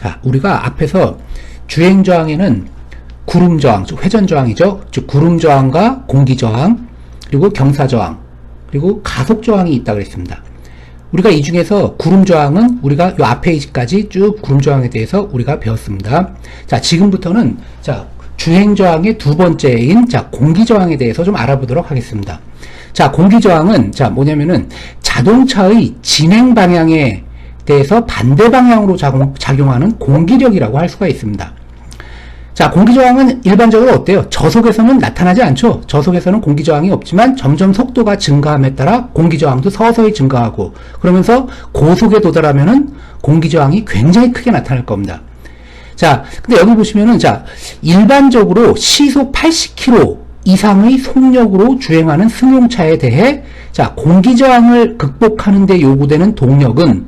자, 우리가 앞에서 주행저항에는 구름저항, 즉 회전저항이죠. 즉 구름저항과 공기저항, 그리고 경사저항, 그리고 가속저항이 있다고 그랬습니다. 우리가 이 중에서 구름저항은 우리가 요 앞에까지 쭉 구름저항에 대해서 우리가 배웠습니다. 자, 지금부터는 자, 주행저항의 두 번째인 자, 공기저항에 대해서 좀 알아보도록 하겠습니다. 자, 공기저항은 자, 뭐냐면은 자동차의 진행 방향에 대해서 반대 방향으로 작용하는 공기력이라고 할 수가 있습니다. 자, 공기저항은 일반적으로 어때요? 저속에서는 나타나지 않죠. 저속에서는 공기저항이 없지만 점점 속도가 증가함에 따라 공기저항도 서서히 증가하고, 그러면서 고속에 도달하면은 공기저항이 굉장히 크게 나타날 겁니다. 자, 근데 여기 보시면은 자, 일반적으로 시속 80km 이상의 속력으로 주행하는 승용차에 대해 자, 공기저항을 극복하는 데 요구되는 동력은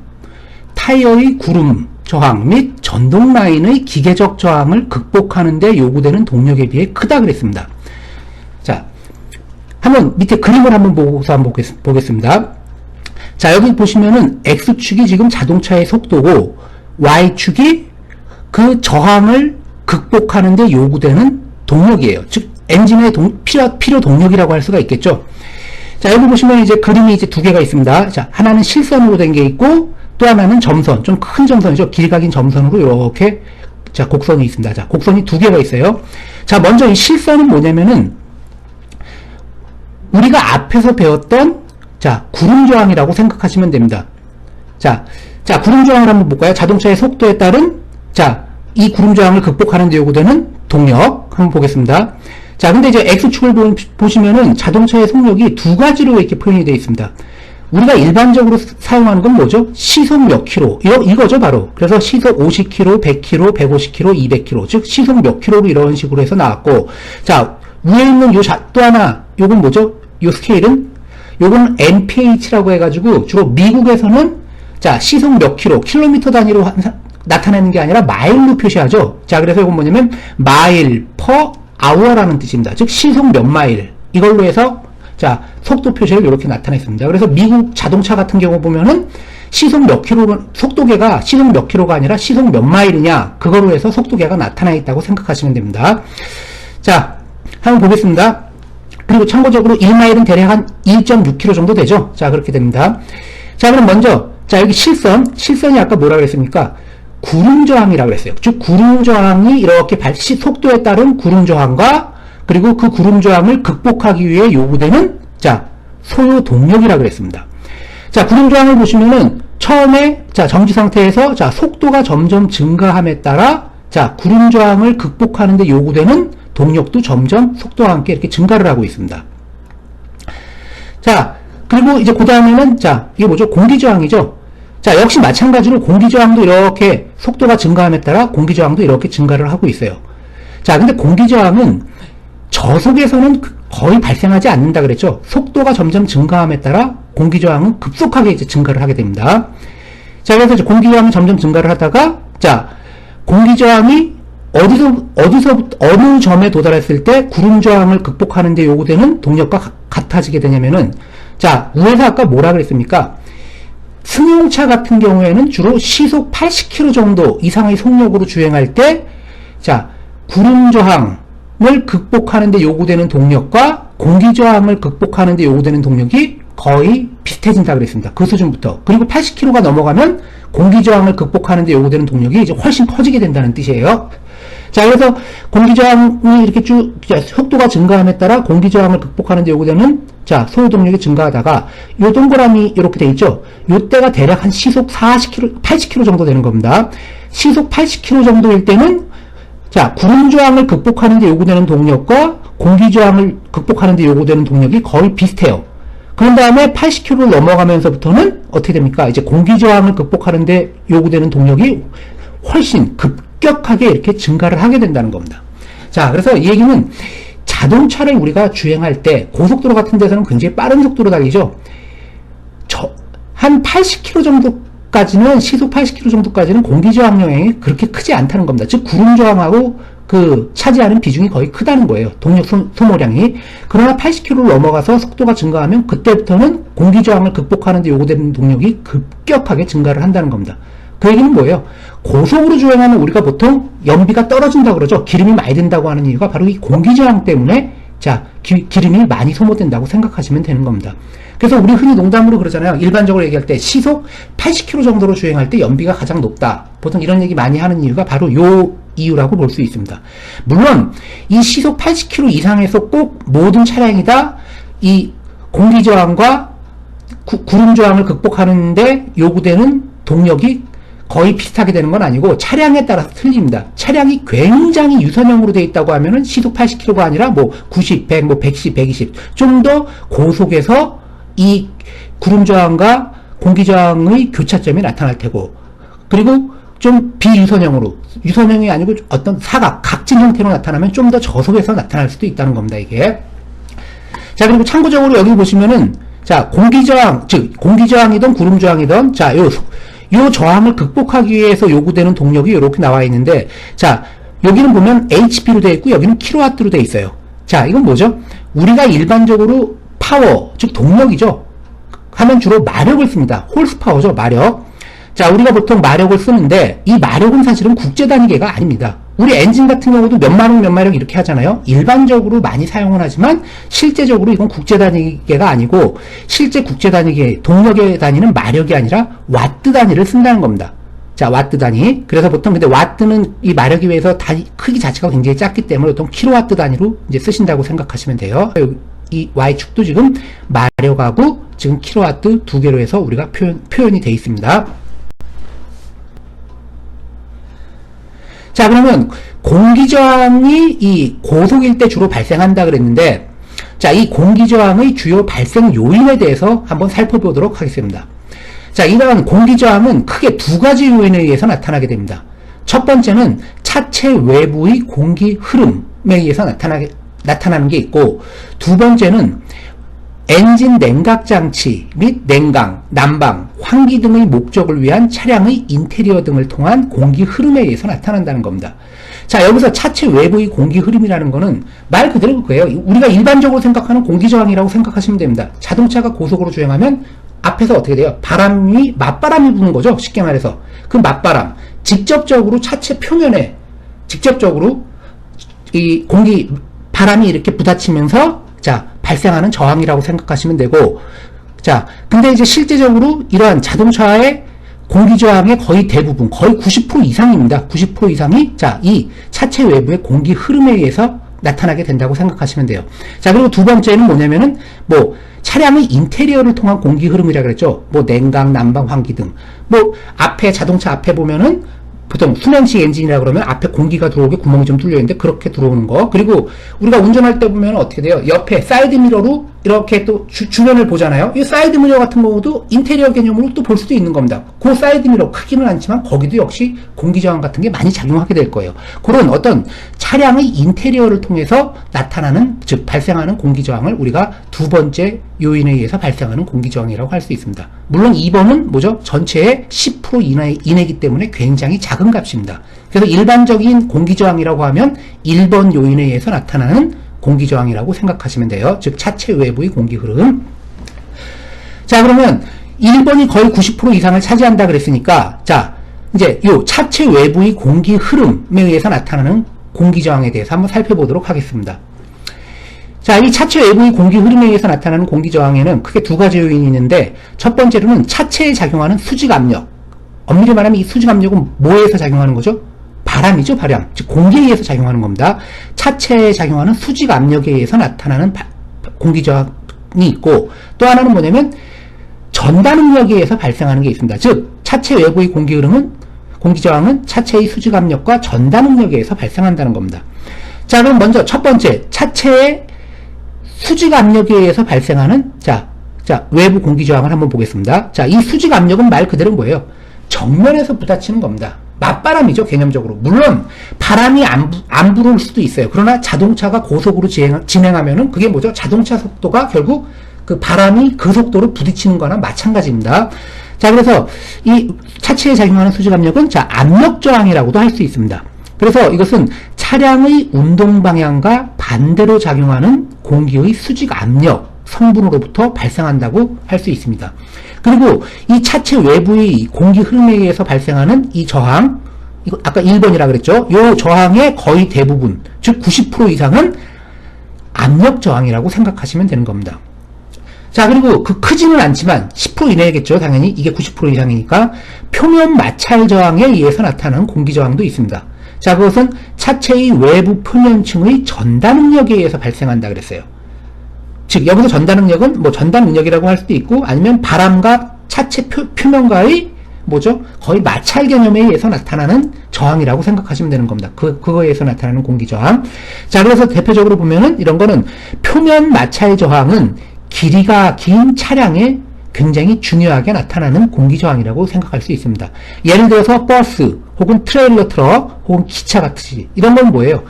타이어의 구름 저항 및 전동 라인의 기계적 저항을 극복하는 데 요구되는 동력에 비해 크다 그랬습니다. 자, 한번 밑에 그림을 한번 보고서 한번 보겠습니다. 자, 여기 보시면은 X축이 지금 자동차의 속도고 Y축이 그 저항을 극복하는 데 요구되는 동력이에요. 즉 엔진의 필요 동력이라고 할 수가 있겠죠. 자, 여기 보시면 이제 그림이 이제 두 개가 있습니다. 자, 하나는 실선으로 된 게 있고 또 하나는 점선, 좀 큰 점선이죠. 길각인 점선으로 이렇게 자, 곡선이 있습니다. 자, 곡선이 두 개가 있어요. 자, 먼저 이 실선은 뭐냐면은 우리가 앞에서 배웠던 자, 구름저항이라고 생각하시면 됩니다. 자, 구름저항을 한번 볼까요? 자동차의 속도에 따른 자, 이 구름저항을 극복하는 데 요구되는 동력 한번 보겠습니다. 자, 근데 이제 X축을 보시면은 자동차의 속력이 두 가지로 이렇게 표현이 되어 있습니다. 우리가 일반적으로 사용하는 건 뭐죠? 시속 몇 킬로. 이거죠, 바로. 그래서 시속 50km, 100km, 150km, 200km. 즉, 시속 몇 킬로로 이런 식으로 해서 나왔고, 자, 위에 있는 또 하나, 요건 뭐죠? 요 스케일은? 요건 mph라고 해가지고, 주로 미국에서는, 자, 시속 몇 킬로, 킬로미터 단위로 나타내는 게 아니라 마일로 표시하죠. 자, 그래서 이건 뭐냐면, 마일 per hour라는 뜻입니다. 즉, 시속 몇 마일. 이걸로 해서, 자, 속도 표시를 이렇게 나타냈습니다. 그래서 미국 자동차 같은 경우 보면은 시속 몇 킬로, 속도계가 시속 몇 킬로가 아니라 시속 몇 마일이냐, 그거로 해서 속도계가 나타나 있다고 생각하시면 됩니다. 자, 한번 보겠습니다. 그리고 참고적으로 1마일은 대략 한 1.6km 정도 되죠. 자, 그렇게 됩니다. 자, 그럼 먼저, 자, 여기 실선이 아까 뭐라 그랬습니까? 구름저항이라고 그랬어요. 즉, 구름저항이 이렇게 속도에 따른 구름저항과 그리고 그 구름저항을 극복하기 위해 요구되는 자, 소요 동력이라고 그랬습니다. 자, 구름저항을 보시면은 처음에 자, 정지 상태에서 자, 속도가 점점 증가함에 따라 자, 구름저항을 극복하는 데 요구되는 동력도 점점 속도와 함께 이렇게 증가를 하고 있습니다. 자, 그리고 이제 그 다음에는 자, 이게 뭐죠? 공기저항이죠. 자, 역시 마찬가지로 공기저항도 이렇게 속도가 증가함에 따라 공기저항도 이렇게 증가를 하고 있어요. 자, 근데 공기저항은 저속에서는 거의 발생하지 않는다 그랬죠. 속도가 점점 증가함에 따라 공기저항은 급속하게 이제 증가를 하게 됩니다. 자, 그래서 이제 공기저항이 점점 증가를 하다가 자, 공기저항이 어느 점에 도달했을 때 구름저항을 극복하는 데 요구되는 동력과 같아지게 되냐면은 자, 위에서 아까 뭐라 그랬습니까? 승용차 같은 경우에는 주로 시속 80km 정도 이상의 속력으로 주행할 때 자, 구름저항 을 극복하는 데 요구되는 동력과 공기저항을 극복하는 데 요구되는 동력이 거의 비슷해진다 그랬습니다. 그 수준부터. 그리고 80km가 넘어가면 공기저항을 극복하는 데 요구되는 동력이 이제 훨씬 커지게 된다는 뜻이에요. 자, 그래서 공기저항이 이렇게 쭉 속도가 증가함에 따라 공기저항을 극복하는 데 요구되는 자, 소요 동력이 증가하다가 요 동그라미 이렇게 돼 있죠. 요때가 대략 한 시속 80km 정도 되는 겁니다. 시속 80km 정도일 때는 자, 구름저항을 극복하는 데 요구되는 동력과 공기저항을 극복하는 데 요구되는 동력이 거의 비슷해요. 그런 다음에 80km를 넘어가면서부터는 어떻게 됩니까? 이제 공기저항을 극복하는 데 요구되는 동력이 훨씬 급격하게 이렇게 증가를 하게 된다는 겁니다. 자, 그래서 이 얘기는 자동차를 우리가 주행할 때 고속도로 같은 데서는 굉장히 빠른 속도로 달리죠. 한 80km 정도까지는 시속 80km 정도까지는 공기저항 영향이 그렇게 크지 않다는 겁니다. 즉 구름저항하고 차지하는 비중이 거의 크다는 거예요. 동력 소모량이. 그러나 80km를 넘어가서 속도가 증가하면 그때부터는 공기저항을 극복하는 데 요구되는 동력이 급격하게 증가를 한다는 겁니다. 그 얘기는 뭐예요? 고속으로 주행하면 우리가 보통 연비가 떨어진다고 그러죠. 기름이 많이 든다고 하는 이유가 바로 이 공기저항 때문에 자, 기름이 많이 소모된다고 생각하시면 되는 겁니다. 그래서 우리 흔히 농담으로 그러잖아요. 일반적으로 얘기할 때 시속 80km 정도로 주행할 때 연비가 가장 높다. 보통 이런 얘기 많이 하는 이유가 바로 요 이유라고 볼 수 있습니다. 물론 이 시속 80km 이상에서 꼭 모든 차량이 다 이 공기저항과 구름저항을 극복하는데 요구되는 동력이 거의 비슷하게 되는 건 아니고 차량에 따라서 틀립니다. 차량이 굉장히 유선형으로 되어 있다고 하면은 시속 80km가 아니라 뭐 90, 100, 뭐 110, 120 좀 더 고속에서 이 구름저항과 공기저항의 교차점이 나타날 테고, 그리고 좀 비유선형으로, 유선형이 아니고 어떤 사각, 각진 형태로 나타나면 좀 더 저속에서 나타날 수도 있다는 겁니다, 이게. 자, 그리고 참고적으로 여기 보시면은, 자, 공기저항, 즉, 공기저항이든 구름저항이든, 자, 요 저항을 극복하기 위해서 요구되는 동력이 이렇게 나와 있는데, 자, 여기는 보면 HP로 되어 있고, 여기는 킬로와트로 되어 있어요. 자, 이건 뭐죠? 우리가 일반적으로 파워, 즉 동력이죠. 하면 주로 마력을 씁니다. 홀스파워죠, 마력. 자, 우리가 보통 마력을 쓰는데 이 마력은 사실은 국제 단위계가 아닙니다. 우리 엔진 같은 경우도 몇 마력 이렇게 하잖아요. 일반적으로 많이 사용은 하지만 실제적으로 이건 국제 단위계가 아니고, 실제 국제 단위계 동력의 단위는 마력이 아니라 와트 단위를 쓴다는 겁니다. 자, 와트 단위. 그래서 보통 근데 와트는 이 마력에 비해서 크기 자체가 굉장히 작기 때문에 보통 킬로와트 단위로 이제 쓰신다고 생각하시면 돼요. 이 Y축도 지금 마력하고 지금 킬로와트 두 개로 해서 우리가 표현이 되어 있습니다. 자, 그러면 공기저항이 이 고속일 때 주로 발생한다 그랬는데, 자, 이 공기저항의 주요 발생 요인에 대해서 한번 살펴보도록 하겠습니다. 자, 이러한 공기저항은 크게 두 가지 요인에 의해서 나타나게 됩니다. 첫 번째는 차체 외부의 공기 흐름에 의해서 나타나는 게 있고, 두 번째는 엔진 냉각 장치 및 냉각, 난방, 환기 등의 목적을 위한 차량의 인테리어 등을 통한 공기 흐름에 의해서 나타난다는 겁니다. 자, 여기서 차체 외부의 공기 흐름이라는 거는 말 그대로 그거예요. 우리가 일반적으로 생각하는 공기저항이라고 생각하시면 됩니다. 자동차가 고속으로 주행하면 앞에서 어떻게 돼요? 맞바람이 부는 거죠. 쉽게 말해서. 그 맞바람, 직접적으로 차체 표면에 직접적으로 이 바람이 이렇게 부딪히면서 자, 발생하는 저항이라고 생각하시면 되고, 자, 근데 이제 실제적으로 이러한 자동차의 공기저항의 거의 대부분, 거의 90% 이상입니다. 90% 이상이 자, 이 차체 외부의 공기 흐름에 의해서 나타나게 된다고 생각하시면 돼요. 자, 그리고 두 번째는 뭐냐면은 뭐 차량의 인테리어를 통한 공기 흐름이라 그랬죠. 뭐 냉각, 난방, 환기 등. 뭐 자동차 앞에 보면은 보통 수냉식 엔진이라 그러면 앞에 공기가 들어오게 구멍이 좀 뚫려 있는데 그렇게 들어오는 거. 그리고 우리가 운전할 때 보면 어떻게 돼요? 옆에 사이드 미러로 이렇게 또 주변을 보잖아요. 이 사이드 미러 같은 경우도 인테리어 개념으로 또 볼 수도 있는 겁니다. 그 사이드 미러 크기는 않지만 거기도 역시 공기저항 같은 게 많이 작용하게 될 거예요. 그런 어떤 차량의 인테리어를 통해서 나타나는, 즉 발생하는 공기저항을 우리가 두 번째 요인에 의해서 발생하는 공기저항이라고 할 수 있습니다. 물론 2번은 뭐죠? 전체의 10% 이내이기 때문에 굉장히 작은 값입니다. 그래서 일반적인 공기저항이라고 하면 1번 요인에 의해서 나타나는 공기저항이라고 생각하시면 돼요. 즉 차체 외부의 공기 흐름. 자, 그러면 1번이 거의 90% 이상을 차지한다 그랬으니까, 자, 이제 요 차체 외부의 공기 흐름에 의해서 나타나는 공기저항에 대해서 한번 살펴보도록 하겠습니다. 자, 이 차체 외부의 공기 흐름에 의해서 나타나는 공기저항에는 크게 두 가지 요인이 있는데, 첫 번째로는 차체에 작용하는 수직압력. 엄밀히 말하면 이 수직압력은 뭐에 의해서 작용하는 거죠? 바람이죠, 바람. 즉 공기에 의해서 작용하는 겁니다. 차체에 작용하는 수직압력에 의해서 나타나는 공기저항이 있고, 또 하나는 뭐냐면 전단응력에 의해서 발생하는 게 있습니다. 즉 차체 외부의 공기 흐름은, 공기저항은 차체의 수직압력과 전단응력에 의해서 발생한다는 겁니다. 자, 그럼 먼저 첫 번째, 차체의 수직압력에 의해서 발생하는 자, 외부 공기저항을 한번 보겠습니다. 자, 이 수직압력은 말 그대로 뭐예요? 정면에서 부딪히는 겁니다. 맞바람이죠, 개념적으로. 물론 바람이 안 불어올 수도 있어요. 그러나 자동차가 고속으로 진행하면은 그게 뭐죠? 자동차 속도가 결국 그 바람이 그 속도로 부딪히는 거나 마찬가지입니다. 자, 그래서 이 차체에 작용하는 수직압력은 자, 압력저항이라고도 할 수 있습니다. 그래서 이것은 차량의 운동 방향과 반대로 작용하는 공기의 수직압력, 성분으로부터 발생한다고 할 수 있습니다. 그리고 이 차체 외부의 공기 흐름에 의해서 발생하는 이 저항, 이거 아까 1번이라 그랬죠? 이 저항의 거의 대부분, 즉 90% 이상은 압력 저항이라고 생각하시면 되는 겁니다. 자, 그리고 크지는 않지만 10% 이내겠죠. 당연히 이게 90% 이상이니까 표면 마찰 저항에 의해서 나타나는 공기 저항도 있습니다. 자, 그것은 차체의 외부 표면층의 전달 능력에 의해서 발생한다 그랬어요. 즉 여기서 전달 능력은 뭐 전달 능력이라고 할 수도 있고 아니면 바람과 차체 표면과의 뭐죠? 거의 마찰 개념에 의해서 나타나는 저항이라고 생각하시면 되는 겁니다. 그거에 의해서 나타나는 공기 저항. 자, 그래서 대표적으로 보면은 이런 거는 표면 마찰 저항은 길이가 긴 차량에 굉장히 중요하게 나타나는 공기 저항이라고 생각할 수 있습니다. 예를 들어서 버스 혹은 트레일러 트럭 혹은 기차 같이 이런 건 뭐예요?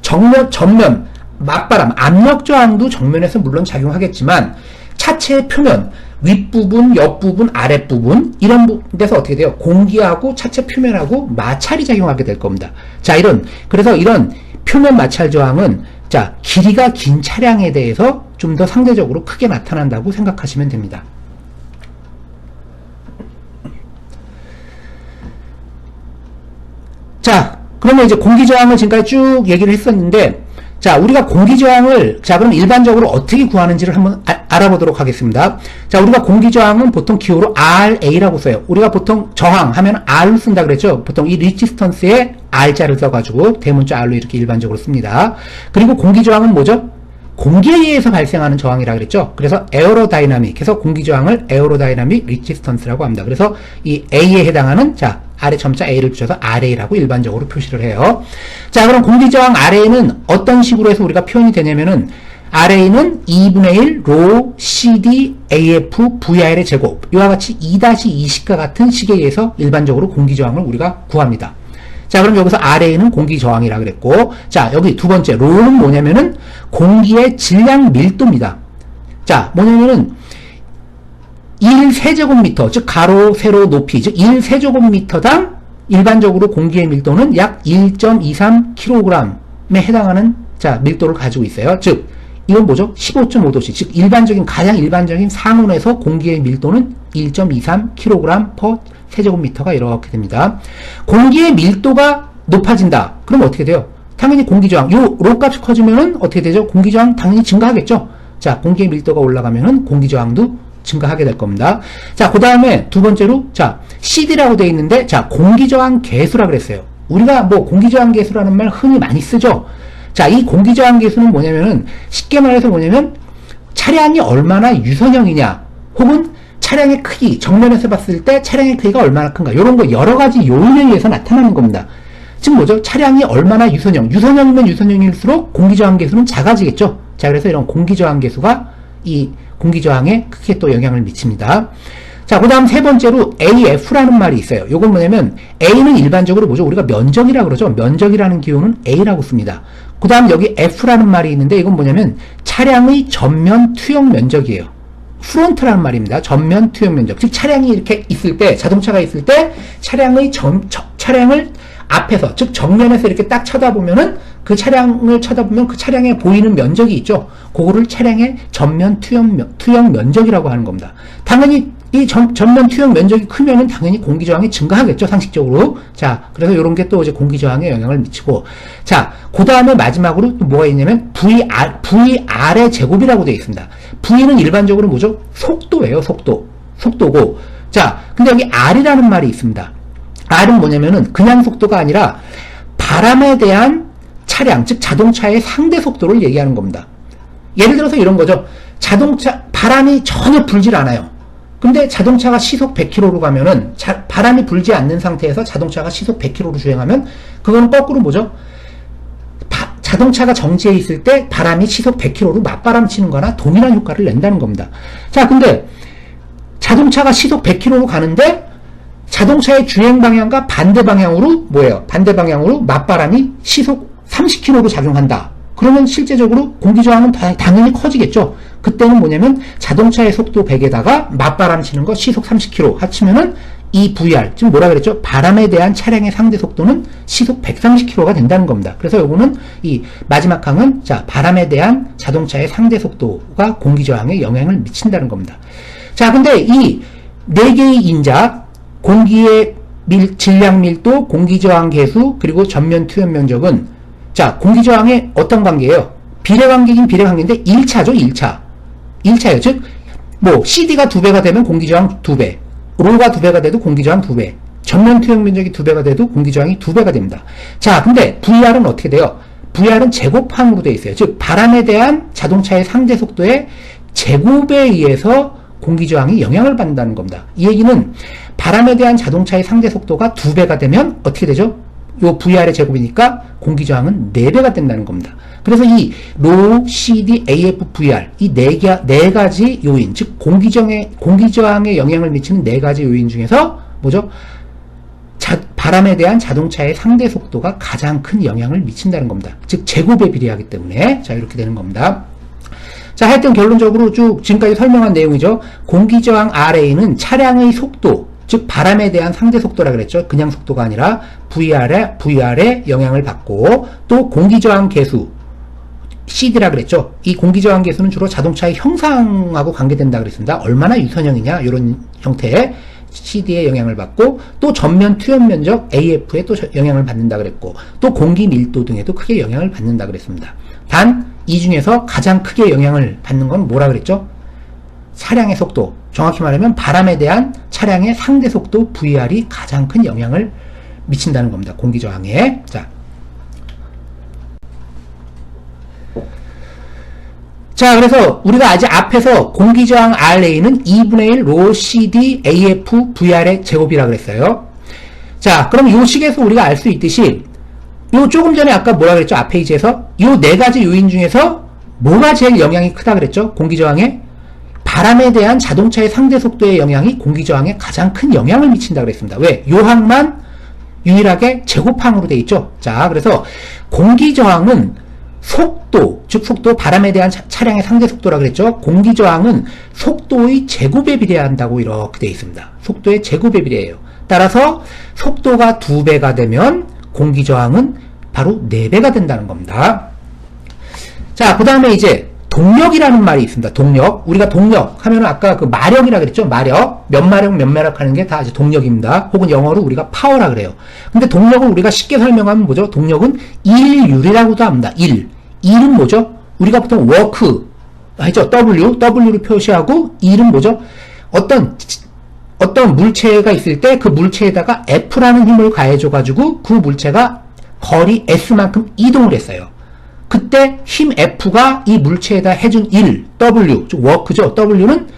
전면 맞바람, 압력 저항도 정면에서 물론 작용하겠지만 차체의 표면, 윗부분, 옆부분, 아랫부분 이런 데서 어떻게 돼요? 공기하고 차체 표면하고 마찰이 작용하게 될 겁니다. 자, 그래서 이런 표면 마찰 저항은 자, 길이가 긴 차량에 대해서 좀 더 상대적으로 크게 나타난다고 생각하시면 됩니다. 자, 그러면 이제 공기 저항을 지금까지 쭉 얘기를 했었는데 자, 우리가 공기 저항을 자, 그럼 일반적으로 어떻게 구하는지를 한번 알아보도록 하겠습니다. 자, 우리가 공기 저항은 보통 기호로 RA라고 써요. 우리가 보통 저항 하면 R로 쓴다 그랬죠. 보통 이 리지스턴스에 R자를 써가지고 대문자 R로 이렇게 일반적으로 씁니다. 그리고 공기 저항은 뭐죠? 공기에 의해서 발생하는 저항이라 그랬죠. 그래서 에어로다이나믹, 그래서 공기 저항을 에어로다이나믹 리지스턴스라고 합니다. 그래서 이 A에 해당하는 자, 아래 점자 A를 붙여서 RA라고 일반적으로 표시를 해요. 자, 그럼 공기 저항 RA는 어떤 식으로 해서 우리가 표현이 되냐면은 RA는 2분의 1 로 CD AF VR의 제곱, 이와 같이 2-20과 같은 식에 의해서 일반적으로 공기 저항을 우리가 구합니다. 자, 그럼 여기서 RA는 공기 저항이라 그랬고, 자, 여기 두 번째 로는 뭐냐면은 공기의 질량 밀도입니다. 자, 뭐냐면은 1세제곱미터, 즉 가로, 세로, 높이, 즉 1세제곱미터당 일반적으로 공기의 밀도는 약 1.23kg에 해당하는 자, 밀도를 가지고 있어요. 즉 이건 뭐죠? 15.5도씨, 즉 가장 일반적인 상온에서 공기의 밀도는 1.23kg per 세제곱미터가 이렇게 됩니다. 공기의 밀도가 높아진다. 그럼 어떻게 돼요? 당연히 공기저항, 요 값이 커지면은 어떻게 되죠? 공기저항 당연히 증가하겠죠? 자, 공기의 밀도가 올라가면은 공기저항도 증가하게 될 겁니다. 자, 그 다음에 두 번째로, 자, CD라고 되어 있는데, 자, 공기저항 계수라 그랬어요. 우리가 뭐 공기저항 계수라는 말 흔히 많이 쓰죠? 자, 이 공기저항 계수는 뭐냐면은, 쉽게 말해서 뭐냐면, 차량이 얼마나 유선형이냐, 혹은 차량의 크기, 정면에서 봤을 때 차량의 크기가 얼마나 큰가, 이런 거 여러 가지 요인에 의해서 나타나는 겁니다. 즉 뭐죠? 차량이 얼마나 유선형이면 유선형일수록 공기저항 계수는 작아지겠죠? 자, 그래서 이런 공기저항 계수가 이 공기저항에 크게 또 영향을 미칩니다. 자, 그 다음 세 번째로 AF라는 말이 있어요. 요건 뭐냐면 A는 일반적으로 뭐죠? 우리가 면적이라고 그러죠. 면적이라는 기호는 A라고 씁니다. 그 다음 여기 F라는 말이 있는데 이건 뭐냐면 차량의 전면 투영 면적이에요. 프론트라는 말입니다. 전면 투영 면적. 즉 차량이 이렇게 있을 때, 자동차가 있을 때 차량을 앞에서, 즉 정면에서 이렇게 딱 쳐다보면은 그 차량을 쳐다보면 그 차량에 보이는 면적이 있죠. 그거를 차량의 전면 투영 면적이라고 하는 겁니다. 당연히 이 전면 투영 면적이 크면은 당연히 공기 저항이 증가하겠죠, 상식적으로. 자, 그래서 이런 게 또 이제 공기 저항에 영향을 미치고. 자, 그 다음에 마지막으로 또 뭐가 있냐면 VR의 제곱이라고 되어 있습니다. V는 일반적으로 뭐죠? 속도예요, 속도고. 자, 근데 여기 R이라는 말이 있습니다. R은 뭐냐면은 그냥 속도가 아니라 바람에 대한 차량, 즉 자동차의 상대 속도를 얘기하는 겁니다. 예를 들어서 이런 거죠. 바람이 전혀 불질 않아요. 근데 자동차가 시속 100km로 가면은 바람이 불지 않는 상태에서 자동차가 시속 100km로 주행하면 그건 거꾸로 뭐죠? 자동차가 정지해 있을 때 바람이 시속 100km로 맞바람 치는 거나 동일한 효과를 낸다는 겁니다. 자, 근데 자동차가 시속 100km로 가는데 자동차의 주행 방향과 반대 방향으로 뭐예요? 반대 방향으로 맞바람이 시속 30km로 작용한다. 그러면 실제적으로 공기저항은 당연히 커지겠죠. 그때는 뭐냐면 자동차의 속도 100에다가 맞바람 치는 거 시속 30km 합치면은 이 VR, 지금 뭐라 그랬죠? 바람에 대한 차량의 상대 속도는 시속 130km가 된다는 겁니다. 그래서 요거는 이 마지막 항은 자, 바람에 대한 자동차의 상대 속도가 공기 저항에 영향을 미친다는 겁니다. 자, 근데 이 네 개의 인자, 공기의 질량 밀도, 공기 저항 계수, 그리고 전면 투연 면적은 자, 공기 저항의 어떤 관계예요? 비례 관계긴 비례 관계인데 1차죠, 1차. 1차예요. 즉, 뭐 CD가 2배가 되면 공기 저항 2배. 로가 2배가 돼도 공기저항 2배, 전면 투영 면적이 2배가 돼도 공기저항이 2배가 됩니다. 자, 근데 VR은 어떻게 돼요? VR은 제곱항으로 되어 있어요. 즉, 바람에 대한 자동차의 상대 속도의 제곱에 의해서 공기저항이 영향을 받는다는 겁니다. 이 얘기는 바람에 대한 자동차의 상대 속도가 2배가 되면 어떻게 되죠? 요 VR의 제곱이니까 공기저항은 4배가 된다는 겁니다. 그래서 이 로, CD, AF, VR 이 네 가지 요인, 즉 공기저항에 영향을 미치는 4가지 요인 중에서 뭐죠? 바람에 대한 자동차의 상대 속도가 가장 큰 영향을 미친다는 겁니다. 즉 제곱에 비례하기 때문에 자 이렇게 되는 겁니다. 자, 하여튼 결론적으로 쭉 지금까지 설명한 내용이죠. 공기저항 RA는 차량의 속도, 즉 바람에 대한 상대 속도라 그랬죠. 그냥 속도가 아니라 VR의 영향을 받고, 또 공기저항 계수 CD라 그랬죠. 이 공기저항 계수는 주로 자동차의 형상하고 관계된다 그랬습니다. 얼마나 유선형이냐 이런 형태의 CD에 영향을 받고, 또 전면 투연 면적 AF에 또 영향을 받는다 그랬고, 또 공기 밀도 등에도 크게 영향을 받는다 그랬습니다. 단 이 중에서 가장 크게 영향을 받는 건 뭐라 그랬죠? 차량의 속도, 정확히 말하면 바람에 대한 차량의 상대 속도 VR이 가장 큰 영향을 미친다는 겁니다. 공기저항에. 자, 그래서 우리가 아직 앞에서 공기저항 RA는 2분의 1 로 CD AF VR의 제곱이라 그랬어요. 자, 그럼 요 식에서 우리가 알 수 있듯이 요 조금 전에 아까 뭐라 그랬죠? 앞 페이지에서 요 4가지 요인 중에서 뭐가 제일 영향이 크다 그랬죠? 공기저항에 바람에 대한 자동차의 상대 속도의 영향이 공기저항에 가장 큰 영향을 미친다 그랬습니다. 왜? 요 항만 유일하게 제곱항으로 돼 있죠. 자, 그래서 공기저항은 속도, 즉 속도, 바람에 대한 차량의 상대 속도라 그랬죠. 공기저항은 속도의 제곱에 비례한다고 이렇게 되어 있습니다. 속도의 제곱에 비례해요. 따라서 속도가 2배가 되면 공기저항은 바로 4배가 된다는 겁니다. 자, 그 다음에 이제 동력이라는 말이 있습니다. 동력. 우리가 동력 하면은 아까 그 마력이라 그랬죠. 마력. 몇 마력 하는 게 다 이제 동력입니다. 혹은 영어로 우리가 파워라 그래요. 근데 동력을 우리가 쉽게 설명하면 뭐죠? 동력은 일률이라고도 합니다. 일은 뭐죠? 우리가 보통 워크, 알죠? W를 표시하고, 일은 뭐죠? 어떤 물체가 있을 때 그 물체에다가 F라는 힘을 가해줘가지고 그 물체가 거리 S만큼 이동을 했어요. 그때 힘 F가 이 물체에다 해준 일, W, 즉 워크죠. W는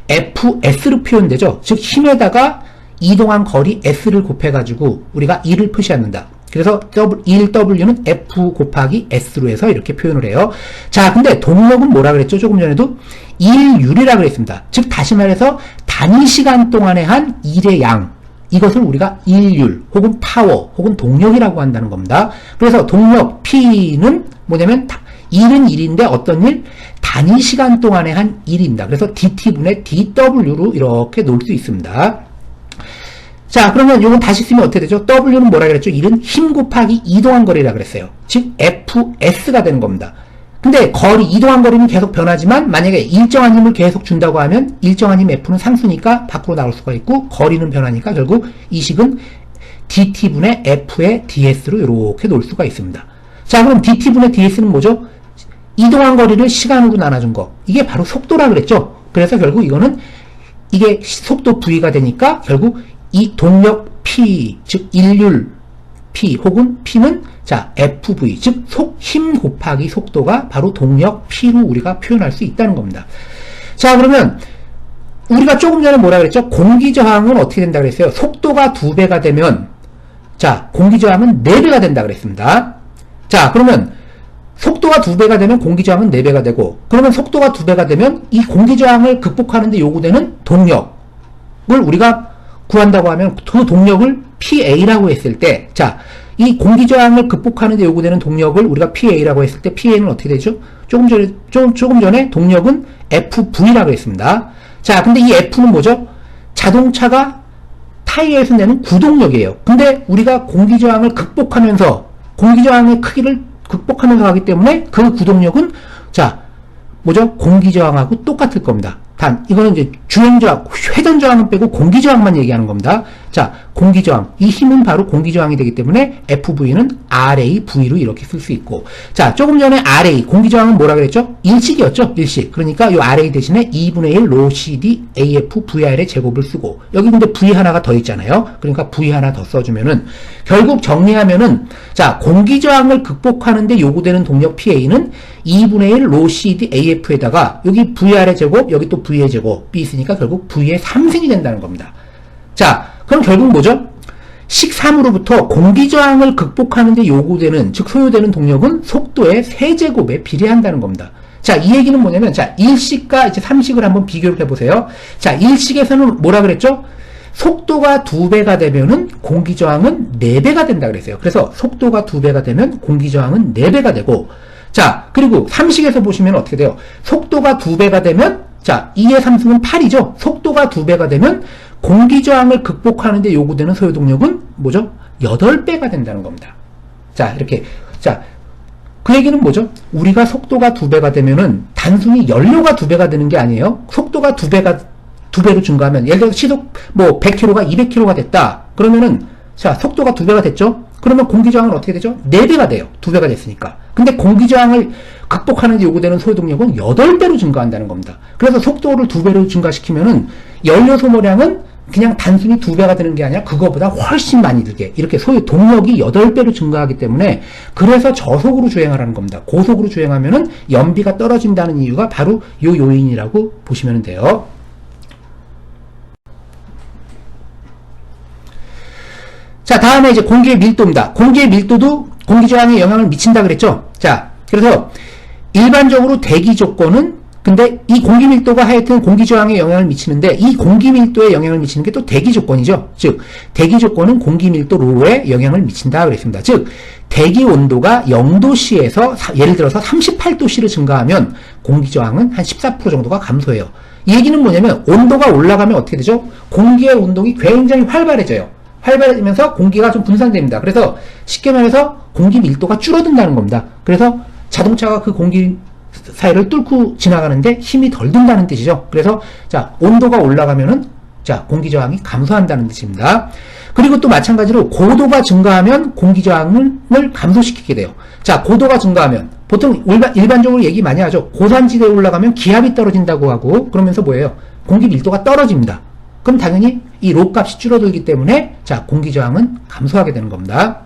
FS로 표현되죠. 즉 힘에다가 이동한 거리 S를 곱해가지고 우리가 일을 표시합니다. 그래서 1W는 F 곱하기 S로 해서 이렇게 표현을 해요. 자, 근데 동력은 뭐라 그랬죠? 조금 전에도 일율이라 그랬습니다. 즉 다시 말해서 단위 시간 동안에 한 일의 양, 이것을 우리가 일율 혹은 파워 혹은 동력이라고 한다는 겁니다. 그래서 동력 P는 뭐냐면 일은 일인데 어떤 일? 단위 시간 동안에 한 일입니다. 그래서 DT분의 DW로 이렇게 놓을 수 있습니다. 자, 그러면 이건 다시 쓰면 어떻게 되죠? W는 뭐라 그랬죠? 일은 힘 곱하기 이동한 거리라 그랬어요. 즉 FS가 되는 겁니다. 근데 이동한 거리는 계속 변하지만 만약에 일정한 힘을 계속 준다고 하면 일정한 힘 F는 상수니까 밖으로 나올 수가 있고, 거리는 변하니까 결국 이 식은 DT분의 F의 DS로 이렇게 놓을 수가 있습니다. 자, 그럼 DT분의 DS는 뭐죠? 이동한 거리를 시간으로 나눠준 거. 이게 바로 속도라 그랬죠? 그래서 결국 이게 속도 V가 되니까 결국 이 동력 P, 즉 일률 P 혹은 P는 자 FV, 즉 힘 곱하기 속도가 바로 동력 P로 우리가 표현할 수 있다는 겁니다. 자, 그러면 우리가 조금 전에 뭐라 그랬죠? 공기저항은 어떻게 된다 그랬어요? 속도가 2배가 되면 자 공기저항은 4배가 된다 그랬습니다. 자, 그러면 속도가 2배가 되면 공기저항은 4배가 되고, 그러면 속도가 2배가 되면 이 공기저항을 극복하는 데 요구되는 동력을 우리가 구한다고 하면 그 동력을 PA라고 했을 때, 자, 이 공기저항을 극복하는 데 요구되는 동력을 우리가 PA라고 했을 때 PA는 어떻게 되죠? 조금 전에 동력은 FV라고 했습니다. 자, 근데 이 F는 뭐죠? 자동차가 타이어에서 내는 구동력이에요. 근데 우리가 공기저항을 극복하면서 공기저항의 크기를 극복하면서 하기 때문에 그 구동력은 자 뭐죠? 공기저항하고 똑같을 겁니다. 단 이거는 이제 주행저항, 회전저항은 빼고 공기저항만 얘기하는 겁니다. 자, 공기저항. 이 힘은 바로 공기저항이 되기 때문에 FV는 RAV로 이렇게 쓸 수 있고, 자, 조금 전에 RA, 공기저항은 뭐라 그랬죠? 일식이었죠? 일식. 그러니까 이 RA 대신에 2분의 1 로 CD AF VR의 제곱을 쓰고, 여기 근데 V 하나가 더 있잖아요. 그러니까 V 하나 더 써주면은, 결국 정리하면은, 자, 공기저항을 극복하는데 요구되는 동력 PA는 2분의 1 로 CD AF에다가, 여기 VR의 제곱, 여기 또 V의 제곱이 있으니까 결국 V의 3승이 된다는 겁니다. 자, 그럼 결국 뭐죠? 식3으로부터 공기저항을 극복하는 데 요구되는, 즉 소요되는 동력은 속도의 세제곱에 비례한다는 겁니다. 자, 이 얘기는 뭐냐면, 자, 1식과 이제 3식을 한번 비교를 해보세요. 자, 1식에서는 뭐라 그랬죠? 속도가 2배가 되면은 공기저항은 4배가 된다 그랬어요. 그래서 속도가 2배가 되면 공기저항은 4배가 되고, 자, 그리고 3식에서 보시면 어떻게 돼요? 속도가 2배가 되면, 자, 2의 3승은 8이죠? 속도가 2배가 되면 공기저항을 극복하는 데 요구되는 소요동력은 뭐죠? 8배가 된다는 겁니다. 자, 이렇게. 자, 그 얘기는 뭐죠? 우리가 속도가 2배가 되면은 단순히 연료가 2배가 되는 게 아니에요. 속도가 2배로 증가하면, 예를 들어서 시속 뭐 100km가 200km가 됐다. 그러면은, 자, 속도가 2배가 됐죠? 그러면 공기저항은 어떻게 되죠? 4배가 돼요. 2배가 됐으니까. 근데 공기저항을 극복하는 데 요구되는 소요동력은 8배로 증가한다는 겁니다. 그래서 속도를 2배로 증가시키면은 연료 소모량은 그냥 단순히 2배가 되는 게 아니라 그거보다 훨씬 많이 들게 이렇게 소요동력이 8배로 증가하기 때문에 그래서 저속으로 주행하라는 겁니다. 고속으로 주행하면은 연비가 떨어진다는 이유가 바로 이 요인이라고 보시면 돼요. 자, 다음에 이제 공기의 밀도입니다. 공기의 밀도도 공기저항에 영향을 미친다 그랬죠? 자, 그래서 일반적으로 대기 조건은 근데 이 공기 밀도가 하여튼 공기저항에 영향을 미치는데 이 공기 밀도에 영향을 미치는 게 또 대기 조건이죠. 즉, 대기 조건은 공기 밀도 로에 영향을 미친다 그랬습니다. 즉, 대기 온도가 0도씨에서 예를 들어서 38도씨로 증가하면 공기저항은 한 14% 정도가 감소해요. 이 얘기는 뭐냐면 온도가 올라가면 어떻게 되죠? 공기의 운동이 굉장히 활발해져요. 활발해지면서 공기가 좀 분산됩니다. 그래서 쉽게 말해서 공기 밀도가 줄어든다는 겁니다. 그래서 자동차가 그 공기 사이를 뚫고 지나가는데 힘이 덜 든다는 뜻이죠. 그래서 자, 온도가 올라가면은 자, 공기저항이 감소한다는 뜻입니다. 그리고 또 마찬가지로 고도가 증가하면 공기저항을 감소시키게 돼요. 자, 고도가 증가하면 보통 일반적으로 얘기 많이 하죠. 고산지대에 올라가면 기압이 떨어진다고 하고 그러면서 뭐예요? 공기 밀도가 떨어집니다. 그럼 당연히 이 로 값이 줄어들기 때문에 자, 공기저항은 감소하게 되는 겁니다.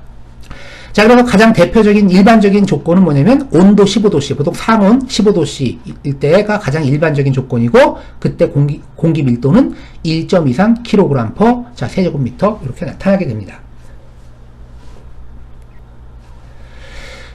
자, 그래서 가장 대표적인 일반적인 조건은 뭐냐면 온도 15도씨, 보통 상온 15도씨일 때가 가장 일반적인 조건이고 그때 공기 밀도는 1.23 kg/, 자, 세제곱미터 이렇게 나타나게 됩니다.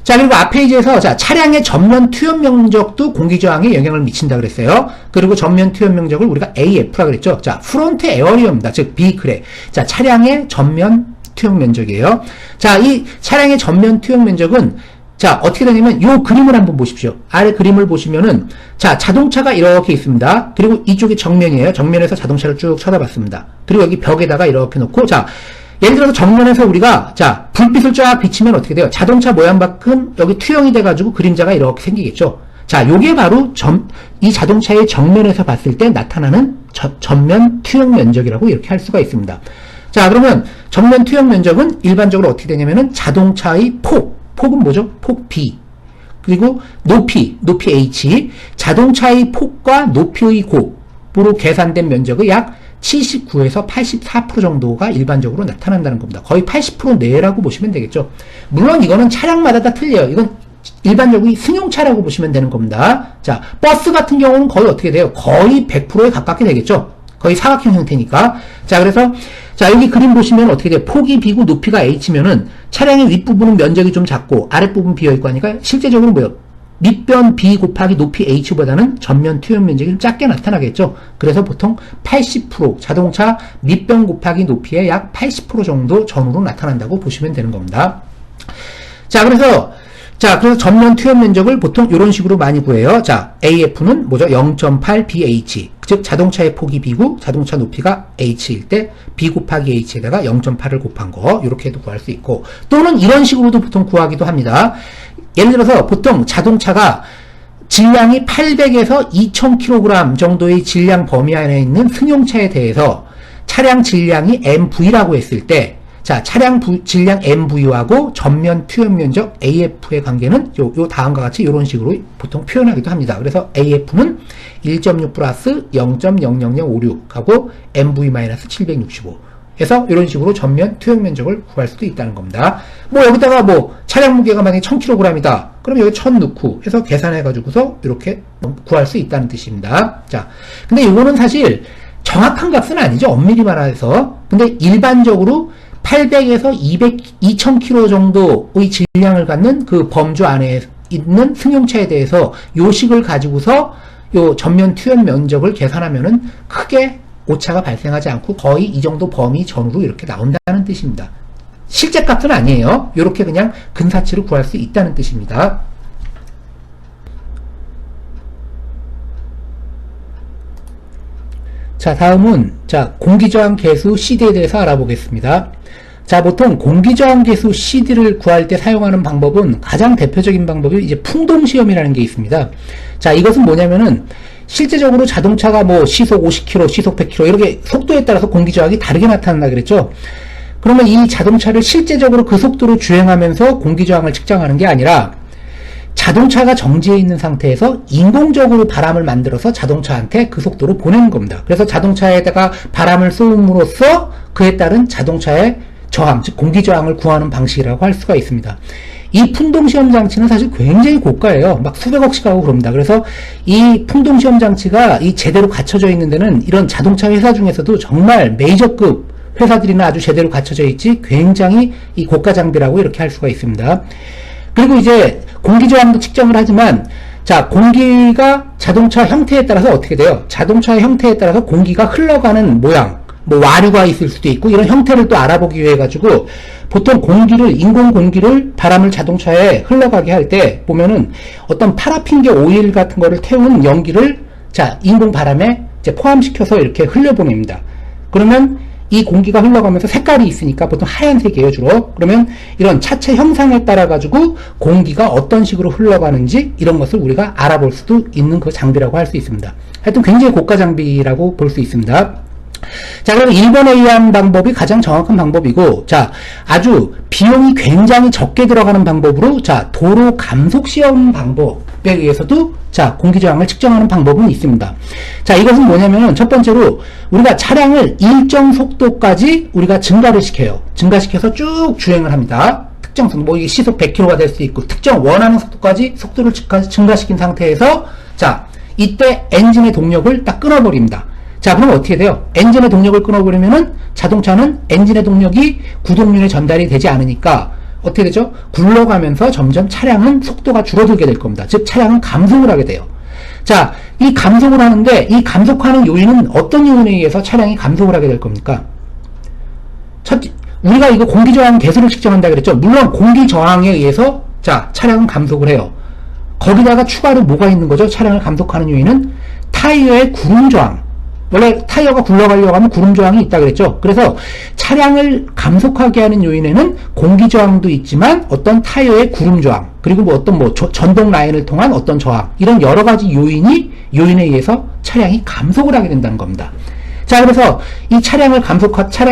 자, 그리고 앞 페이지에서 자, 차량의 전면 투여 면적도 공기저항에 영향을 미친다 그랬어요. 그리고 전면 투여 면적을 우리가 AF라 그랬죠. 자, 프론트 에어리어입니다. 즉 비클의 자, 차량의 전면 투영 면적이에요. 자, 이 차량의 전면 투영 면적은 자, 어떻게 되냐면 요 그림을 한번 보십시오. 아래 그림을 보시면은 자, 자동차가 이렇게 있습니다. 그리고 이쪽이 정면이에요. 정면에서 자동차를 쭉 쳐다봤습니다. 그리고 여기 벽에다가 이렇게 놓고 자, 예를 들어서 정면에서 우리가 자, 불빛을 쫙 비치면 어떻게 돼요? 자동차 모양만큼 여기 투영이 돼가지고 그림자가 이렇게 생기겠죠. 자, 요게 바로 이 자동차의 정면에서 봤을 때 나타나는 전면 투영 면적이라고 이렇게 할 수가 있습니다. 자, 그러면 전면 투영 면적은 일반적으로 어떻게 되냐면은 자동차의 폭은 뭐죠? 폭 B. 그리고 높이 H. 자동차의 폭과 높이의 곱으로 계산된 면적의 약 79에서 84% 정도가 일반적으로 나타난다는 겁니다. 거의 80% 내라고 보시면 되겠죠. 물론 이거는 차량마다 다 틀려요. 이건 일반적으로 승용차라고 보시면 되는 겁니다. 자, 버스 같은 경우는 거의 어떻게 돼요? 거의 100%에 가깝게 되겠죠. 거의 사각형 형태니까. 자, 그래서 자, 여기 그림 보시면 어떻게 돼요? 폭이 B고 높이가 H면은 차량의 윗부분은 면적이 좀 작고 아랫부분 비어있고 하니까 실제적으로 뭐예요? 밑변 B 곱하기 높이 H보다는 전면 투영 면적이 좀 작게 나타나겠죠. 그래서 보통 80% 자동차 밑변 곱하기 높이의 약 80% 정도 전후로 나타난다고 보시면 되는 겁니다. 자, 그래서 전면 투영 면적을 보통 이런 식으로 많이 구해요. 자, AF는 뭐죠? 0.8 BH. 즉 자동차의 폭이 B고 자동차 높이가 H일 때 B 곱하기 H에다가 0.8을 곱한 거 이렇게 해도 구할 수 있고, 또는 이런 식으로도 보통 구하기도 합니다. 예를 들어서 보통 자동차가 질량이 800에서 2000kg 정도의 질량 범위 안에 있는 승용차에 대해서 차량 질량이 MV라고 했을 때, 자, 차량 질량 MV하고 전면 투영 면적 AF의 관계는 요 다음과 같이 이런 식으로 보통 표현하기도 합니다. 그래서 AF는 1.6 플러스 0.00056하고 MV 마이너스 765 해서 이런 식으로 전면 투영 면적을 구할 수도 있다는 겁니다. 뭐 여기다가 뭐 차량 무게가 만약에 1000kg이다. 그럼 여기 1000 넣고 해서 계산해가지고서 이렇게 구할 수 있다는 뜻입니다. 자, 근데 이거는 사실 정확한 값은 아니죠. 엄밀히 말해서. 근데 일반적으로 800에서 2000kg 정도의 질량을 갖는 그 범주 안에 있는 승용차에 대해서 요 식을 가지고서 요 전면 투영 면적을 계산하면은 크게 오차가 발생하지 않고 거의 이 정도 범위 전후로 이렇게 나온다는 뜻입니다. 실제 값은 아니에요. 이렇게 그냥 근사치를 구할 수 있다는 뜻입니다. 자, 다음은 공기저항 계수 CD에 대해서 알아보겠습니다. 자, 보통 공기저항 계수 CD를 구할 때 사용하는 방법은, 가장 대표적인 방법이 이제 풍동시험이라는 게 있습니다. 자, 이것은 뭐냐면은 실제적으로 자동차가 뭐 시속 50km, 시속 100km 이렇게 속도에 따라서 공기저항이 다르게 나타난다 그랬죠. 그러면 이 자동차를 실제적으로 그 속도로 주행하면서 공기저항을 측정하는 게 아니라 자동차가 정지해 있는 상태에서 인공적으로 바람을 만들어서 자동차한테 그 속도로 보내는 겁니다. 그래서 자동차에다가 바람을 쏘음으로써 그에 따른 자동차의 저항, 즉 공기저항을 구하는 방식이라고 할 수가 있습니다. 이 풍동시험 장치는 사실 굉장히 고가예요. 막 수백억씩 하고 그럽니다. 그래서 이 풍동시험 장치가 이 제대로 갖춰져 있는 데는 이런 자동차 회사 중에서도 정말 메이저급 회사들이나 아주 제대로 갖춰져 있지 굉장히 이 고가 장비라고 이렇게 할 수가 있습니다. 그리고 이제 공기저항도 측정을 하지만, 자, 공기가 자동차 형태에 따라서 어떻게 돼요? 자동차의 형태에 따라서 공기가 흘러가는 모양, 뭐 와류가 있을 수도 있고 이런 형태를 또 알아보기 위해 가지고 보통 공기를, 인공 공기를, 바람을 자동차에 흘러가게 할 때 보면은 어떤 파라핀계 오일 같은 거를 태운 연기를 자, 인공 바람에 이제 포함시켜서 이렇게 흘려보냅니다. 그러면 이 공기가 흘러가면서 색깔이 있으니까 보통 하얀색이에요, 주로. 그러면 이런 차체 형상에 따라 가지고 공기가 어떤 식으로 흘러가는지 이런 것을 우리가 알아볼 수도 있는 그 장비라고 할 수 있습니다. 하여튼 굉장히 고가 장비라고 볼 수 있습니다. 자, 그럼 1번에 의한 방법이 가장 정확한 방법이고, 자, 아주 비용이 굉장히 적게 들어가는 방법으로, 자, 도로 감속 시험 방법에 의해서도, 자, 공기저항을 측정하는 방법은 있습니다. 자, 이것은 뭐냐면은, 첫 번째로, 우리가 차량을 일정 속도까지 우리가 증가를 시켜요. 증가시켜서 쭉 주행을 합니다. 특정 속도, 뭐 이게 시속 100km가 될 수도 있고, 특정 원하는 속도까지 속도를 증가시킨 상태에서, 자, 이때 엔진의 동력을 딱 끊어버립니다. 자, 그럼 어떻게 돼요? 엔진의 동력을 끊어버리면은 자동차는 엔진의 동력이 구동륜에 전달이 되지 않으니까 어떻게 되죠? 굴러가면서 점점 차량은 속도가 줄어들게 될 겁니다. 즉, 차량은 감속을 하게 돼요. 자, 이 감속을 하는데 이 감속하는 요인은 어떤 요인에 의해서 차량이 감속을 하게 될 겁니까? 우리가 이거 공기저항 계수를 측정한다 그랬죠? 물론 공기저항에 의해서 자, 차량은 감속을 해요. 거기다가 추가로 뭐가 있는 거죠? 차량을 감속하는 요인은 타이어의 구름저항. 원래 타이어가 굴러가려고 하면 구름저항이 있다 그랬죠. 그래서 차량을 감속하게 하는 요인에는 공기저항도 있지만 어떤 타이어의 구름저항, 그리고 뭐 어떤 뭐 전동 라인을 통한 어떤 저항, 이런 여러 가지 요인에 의해서 차량이 감속을 하게 된다는 겁니다. 자, 그래서 이 차량이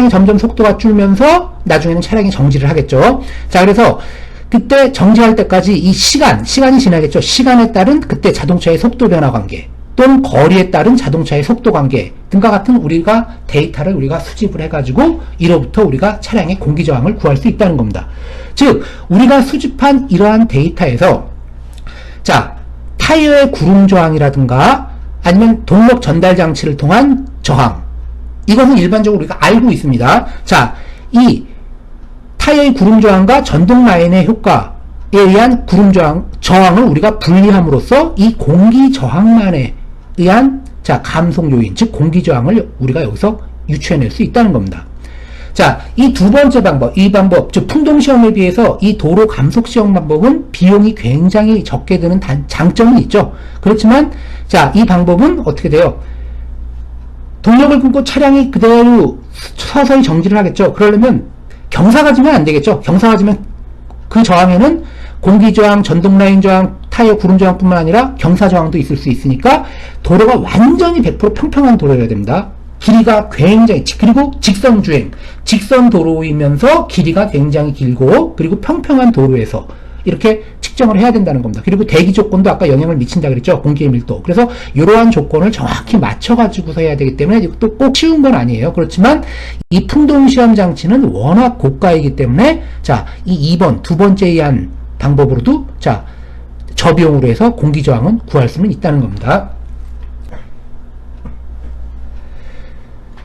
점점 속도가 줄면서 나중에는 차량이 정지를 하겠죠. 자, 그래서 그때 정지할 때까지 이 시간이 지나겠죠. 시간에 따른 그때 자동차의 속도 변화 관계, 또는 거리에 따른 자동차의 속도 관계 등과 같은 우리가 데이터를 우리가 수집을 해가지고 이로부터 우리가 차량의 공기저항을 구할 수 있다는 겁니다. 즉, 우리가 수집한 이러한 데이터에서 자, 타이어의 구름저항이라든가 아니면 동력 전달 장치를 통한 저항, 이것은 일반적으로 우리가 알고 있습니다. 자, 이 타이어의 구름저항과 전동 라인의 효과에 의한 저항을 우리가 분리함으로써 이 공기저항만에 의한 자, 감속 요인, 즉 공기저항을 우리가 여기서 유추해낼 수 있다는 겁니다. 자, 이 두 번째 방법, 이 방법, 즉 풍동시험에 비해서 이 도로 감속시험 방법은 비용이 굉장히 적게 드는 장점은 있죠. 그렇지만 자, 이 방법은 어떻게 돼요? 동력을 끊고 차량이 그대로 서서히 정지를 하겠죠. 그러려면 경사가 지면 안 되겠죠. 경사가 지면 그 저항에는 공기저항, 전동라인 저항, 타이어 구름 저항뿐만 아니라 경사 저항도 있을 수 있으니까 도로가 완전히 100% 평평한 도로여야 됩니다. 길이가 굉장히, 그리고 직선 주행, 직선 도로이면서 길이가 굉장히 길고, 그리고 평평한 도로에서 이렇게 측정을 해야 된다는 겁니다. 그리고 대기 조건도 아까 영향을 미친다 그랬죠. 공기의 밀도. 그래서 이러한 조건을 정확히 맞춰가지고서 해야 되기 때문에 이것도 꼭 쉬운 건 아니에요. 그렇지만 이 풍동 시험 장치는 워낙 고가이기 때문에 자, 이 2번, 두 번째 이한 방법으로도 자, 저비용으로 해서 공기 저항은 구할 수는 있다는 겁니다.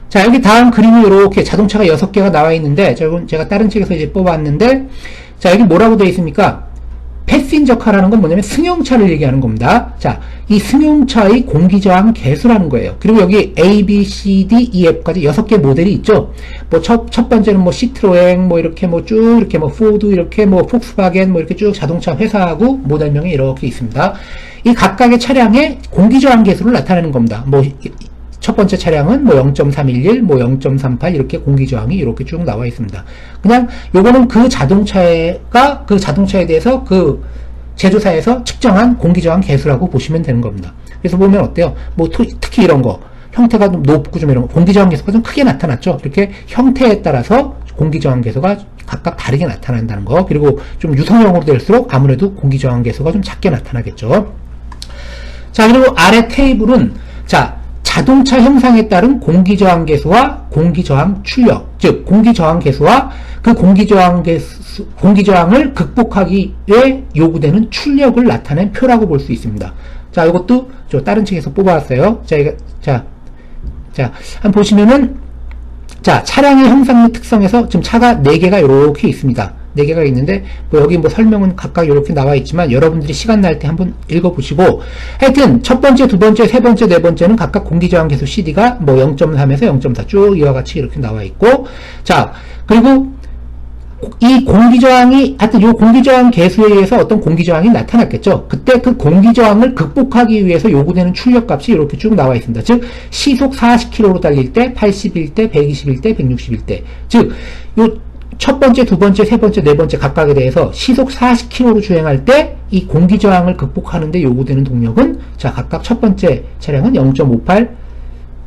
자, 여기 다음 그림이 이렇게 자동차가 6개가 나와 있는데, 제가 다른 책에서 이제 뽑았는데, 자, 여기 뭐라고 되어 있습니까? 패신저카라는 건 뭐냐면 승용차를 얘기하는 겁니다. 자, 이 승용차의 공기저항 계수라는 거예요. 그리고 여기 A, B, C, D, E, F까지 6개 모델이 있죠. 뭐 첫 번째는 뭐 시트로엥, 뭐 이렇게 뭐 쭉 이렇게 뭐 포드 이렇게 뭐 폭스바겐 뭐 이렇게 쭉 자동차 회사하고 모델명이 이렇게 있습니다. 이 각각의 차량의 공기저항 계수를 나타내는 겁니다. 뭐 첫 번째 차량은 뭐 0.311, 뭐 0.38 이렇게 공기저항이 이렇게 쭉 나와 있습니다. 그냥 요거는 그 자동차에 대해서 그 제조사에서 측정한 공기저항 계수라고 보시면 되는 겁니다. 그래서 보면 어때요? 뭐 특히 이런 거 형태가 좀 높고 좀 이런 거 공기저항 계수가 좀 크게 나타났죠. 이렇게 형태에 따라서 공기저항 계수가 각각 다르게 나타난다는 거. 그리고 좀 유성형으로 될수록 아무래도 공기저항 계수가 좀 작게 나타나겠죠. 자, 그리고 아래 테이블은 자, 자동차 형상에 따른 공기저항 계수와 공기저항 출력, 즉 공기저항 계수와 그 공기저항을 극복하기 위해 요구되는 출력을 나타낸 표라고 볼 수 있습니다. 자, 이것도 저 다른 책에서 뽑아왔어요. 자, 한번 보시면은 자, 차량의 형상 및 특성에서 지금 차가 4개가 이렇게 있습니다. 4개가 있는데 뭐 여기 뭐 설명은 각각 이렇게 나와 있지만 여러분들이 시간 날 때 한번 읽어보시고 하여튼 첫 번째, 두 번째, 세 번째, 네 번째는 각각 공기저항 계수 CD가 뭐 0.3에서 0.4 쭉 이와 같이 이렇게 나와 있고 자, 그리고 이 공기저항이 하여튼 이 공기저항 계수에 의해서 어떤 공기저항이 나타났겠죠. 그때 그 공기저항을 극복하기 위해서 요구되는 출력값이 이렇게 쭉 나와 있습니다. 즉 시속 40km로 달릴 때 81대, 121대, 161대 즉 요 첫 번째, 두 번째, 세 번째, 네 번째 각각에 대해서 시속 40km로 주행할 때 이 공기저항을 극복하는데 요구되는 동력은 자, 각각 첫 번째 차량은 0.58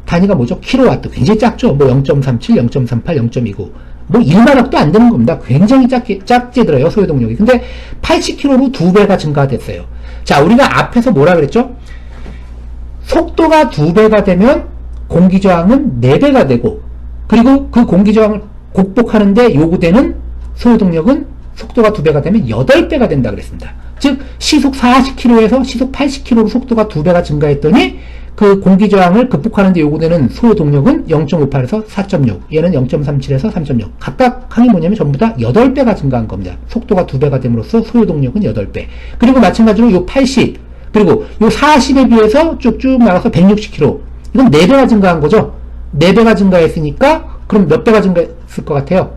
단위가 뭐죠? 킬로와트. 굉장히 작죠? 뭐 0.37, 0.38, 0.29. 뭐 1만원도 안 되는 겁니다. 굉장히 작게 들어요, 소요동력이. 근데 80km로 2배가 증가됐어요. 자, 우리가 앞에서 뭐라 그랬죠? 속도가 2배가 되면 공기저항은 4배가 되고, 그리고 그 공기저항을 극복하는데 요구되는 소요동력은 속도가 2배가 되면 8배가 된다 그랬습니다. 즉 시속 40km에서 시속 80km로 속도가 2배가 증가했더니 그 공기저항을 극복하는데 요구되는 소요동력은 0.58에서 4.6, 얘는 0.37에서 3.6. 각각 항이 뭐냐면 전부 다 8배가 증가한 겁니다. 속도가 2배가 됨으로써 소요동력은 8배. 그리고 마찬가지로 요 80, 그리고 요 40에 비해서 쭉쭉 나가서 160km. 이건 4배가 증가한 거죠. 4배가 증가했으니까 그럼 몇 배가 증가했을 것 같아요?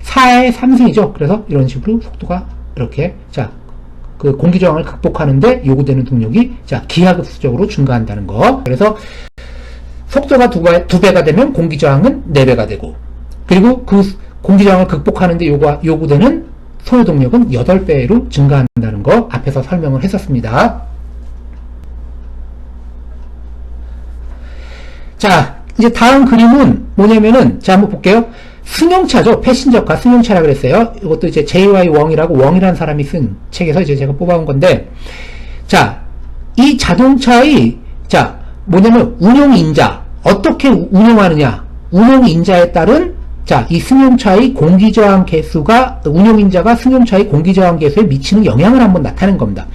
4의 3승이죠. 그래서 이런 식으로 속도가 이렇게 자, 그 공기저항을 극복하는데 요구되는 동력이 자, 기하급수적으로 증가한다는 거. 그래서 속도가 2배가 되면 공기저항은 4배가 되고, 그리고 그 공기저항을 극복하는데 요구되는 소요동력은 8배로 증가한다는 거 앞에서 설명을 했었습니다. 자, 이제 다음 그림은 뭐냐면은 자, 한번 볼게요. 승용차죠. 패신저카 승용차라 그랬어요. 이것도 이제 J.Y. 웡이라는 사람이 쓴 책에서 이제 제가 뽑아온 건데, 자, 이 자동차의 자, 뭐냐면 운용인자, 어떻게 운용하느냐, 운용인자에 따른 자, 이 승용차의 공기저항 계수가, 운용인자가 승용차의 공기저항 계수에 미치는 영향을 한번 나타낸 겁니다.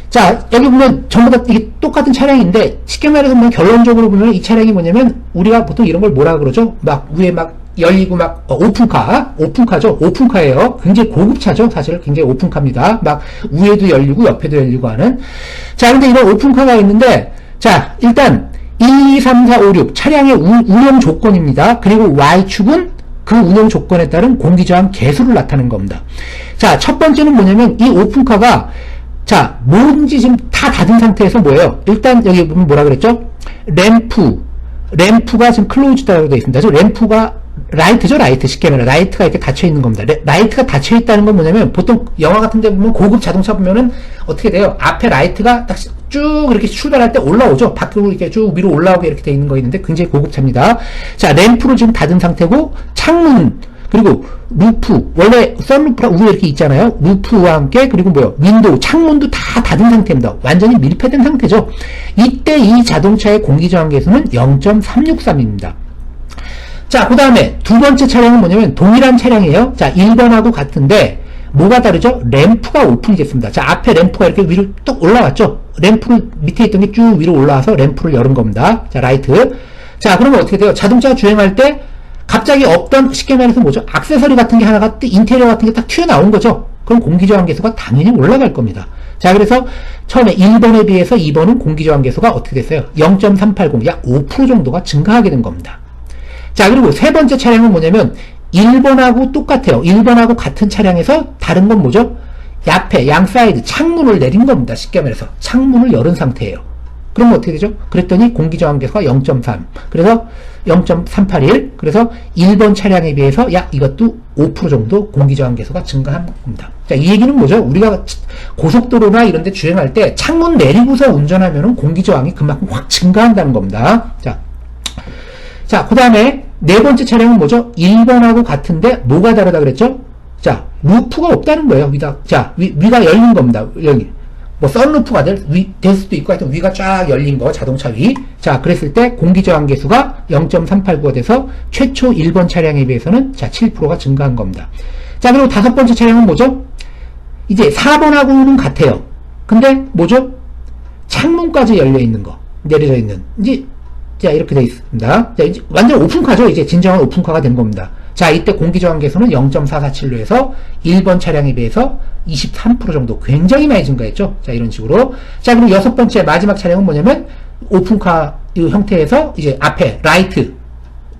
자, 여기 보면 전부 다 이게 똑같은 차량인데 쉽게 말해서 보면 결론적으로 보면 이 차량이 뭐냐면 우리가 보통 이런 걸 뭐라 그러죠? 막 위에 막 열리고 막 오픈카죠. 오픈카예요. 굉장히 고급차죠. 사실 굉장히 오픈카입니다. 막 위에도 열리고 옆에도 열리고 하는. 자, 근데 이런 오픈카가 있는데 자, 일단 1, 2, 3, 4, 5, 6 차량의 운영 조건입니다. 그리고 Y축은 그 운영 조건에 따른 공기저항 계수를 나타낸 겁니다. 자, 첫 번째는 뭐냐면 이 오픈카가 자, 뭐든지 지금 다 닫은 상태에서 뭐예요? 일단 여기 보면 뭐라 그랬죠? 램프, 램프가 지금 클로즈드라고 되어 있습니다. 즉 램프가 라이트죠, 라이트. 쉽게 말해 라이트가 이렇게 닫혀 있는 겁니다. 라이트가 닫혀 있다는 건 뭐냐면 보통 영화 같은 데 보면 고급 자동차 보면은 어떻게 돼요? 앞에 라이트가 딱 쭉 이렇게 출발할 때 올라오죠. 밖으로 이렇게 쭉 위로 올라오게 이렇게 되어 있는 거 있는데 굉장히 고급차입니다. 자, 램프를 지금 닫은 상태고 창문 그리고 루프, 원래 썬루프가 위에 이렇게 있잖아요. 루프와 함께 그리고 뭐요? 윈도우, 창문도 다 닫은 상태입니다. 완전히 밀폐된 상태죠. 이때 이 자동차의 공기저항계수는 0.363입니다. 자, 그 다음에 두 번째 차량은 뭐냐면 동일한 차량이에요. 자, 1번하고 같은데 뭐가 다르죠? 램프가 오픈이 됐습니다. 자, 앞에 램프가 이렇게 위로 뚝 올라왔죠? 램프를 밑에 있던 게 쭉 위로 올라와서 램프를 열은 겁니다. 자, 라이트. 자, 그러면 어떻게 돼요? 자동차가 주행할 때 갑자기 없던, 쉽게 말해서 뭐죠? 액세서리 같은 게 하나가, 인테리어 같은 게 딱 튀어나온 거죠? 그럼 공기저항계수가 당연히 올라갈 겁니다. 자, 그래서 처음에 1번에 비해서 2번은 공기저항계수가 어떻게 됐어요? 0.380, 약 5% 정도가 증가하게 된 겁니다. 자, 그리고 세 번째 차량은 뭐냐면 1번하고 똑같아요. 1번하고 같은 차량에서 다른 건 뭐죠? 앞에 양 사이드 창문을 내린 겁니다. 쉽게 말해서 창문을 열은 상태예요. 그러면 어떻게 되죠? 그랬더니 공기저항계수가 0.3, 그래서 0.381, 그래서 1번 차량에 비해서 약 이것도 5% 정도 공기저항계수가 증가한 겁니다. 자, 이 얘기는 뭐죠? 우리가 고속도로나 이런 데 주행할 때 창문 내리고서 운전하면은 공기저항이 그만큼 확 증가한다는 겁니다. 자, 그 다음에 네 번째 차량은 뭐죠? 1번하고 같은데 뭐가 다르다 그랬죠? 자, 루프가 없다는 거예요. 위가 열린 겁니다. 여기. 뭐, 썬루프가 될 수도 있고, 하여튼 위가 쫙 열린 거, 자동차 위. 자, 그랬을 때 공기저항계수가 0.389가 돼서 최초 1번 차량에 비해서는 자, 7%가 증가한 겁니다. 자, 그리고 다섯 번째 차량은 뭐죠? 이제 4번하고는 같아요. 근데 뭐죠? 창문까지 열려 있는 거, 내려져 있는. 이제, 자, 이렇게 되어 있습니다. 자, 이제 완전 오픈카죠? 이제 진정한 오픈카가 된 겁니다. 자, 이때 공기저항계수는 0.447로 해서 1번 차량에 비해서 23% 정도 굉장히 많이 증가했죠. 자, 이런 식으로. 자, 그리고 여섯 번째 마지막 차량은 뭐냐면 오픈카 이 형태에서 이제 앞에 라이트,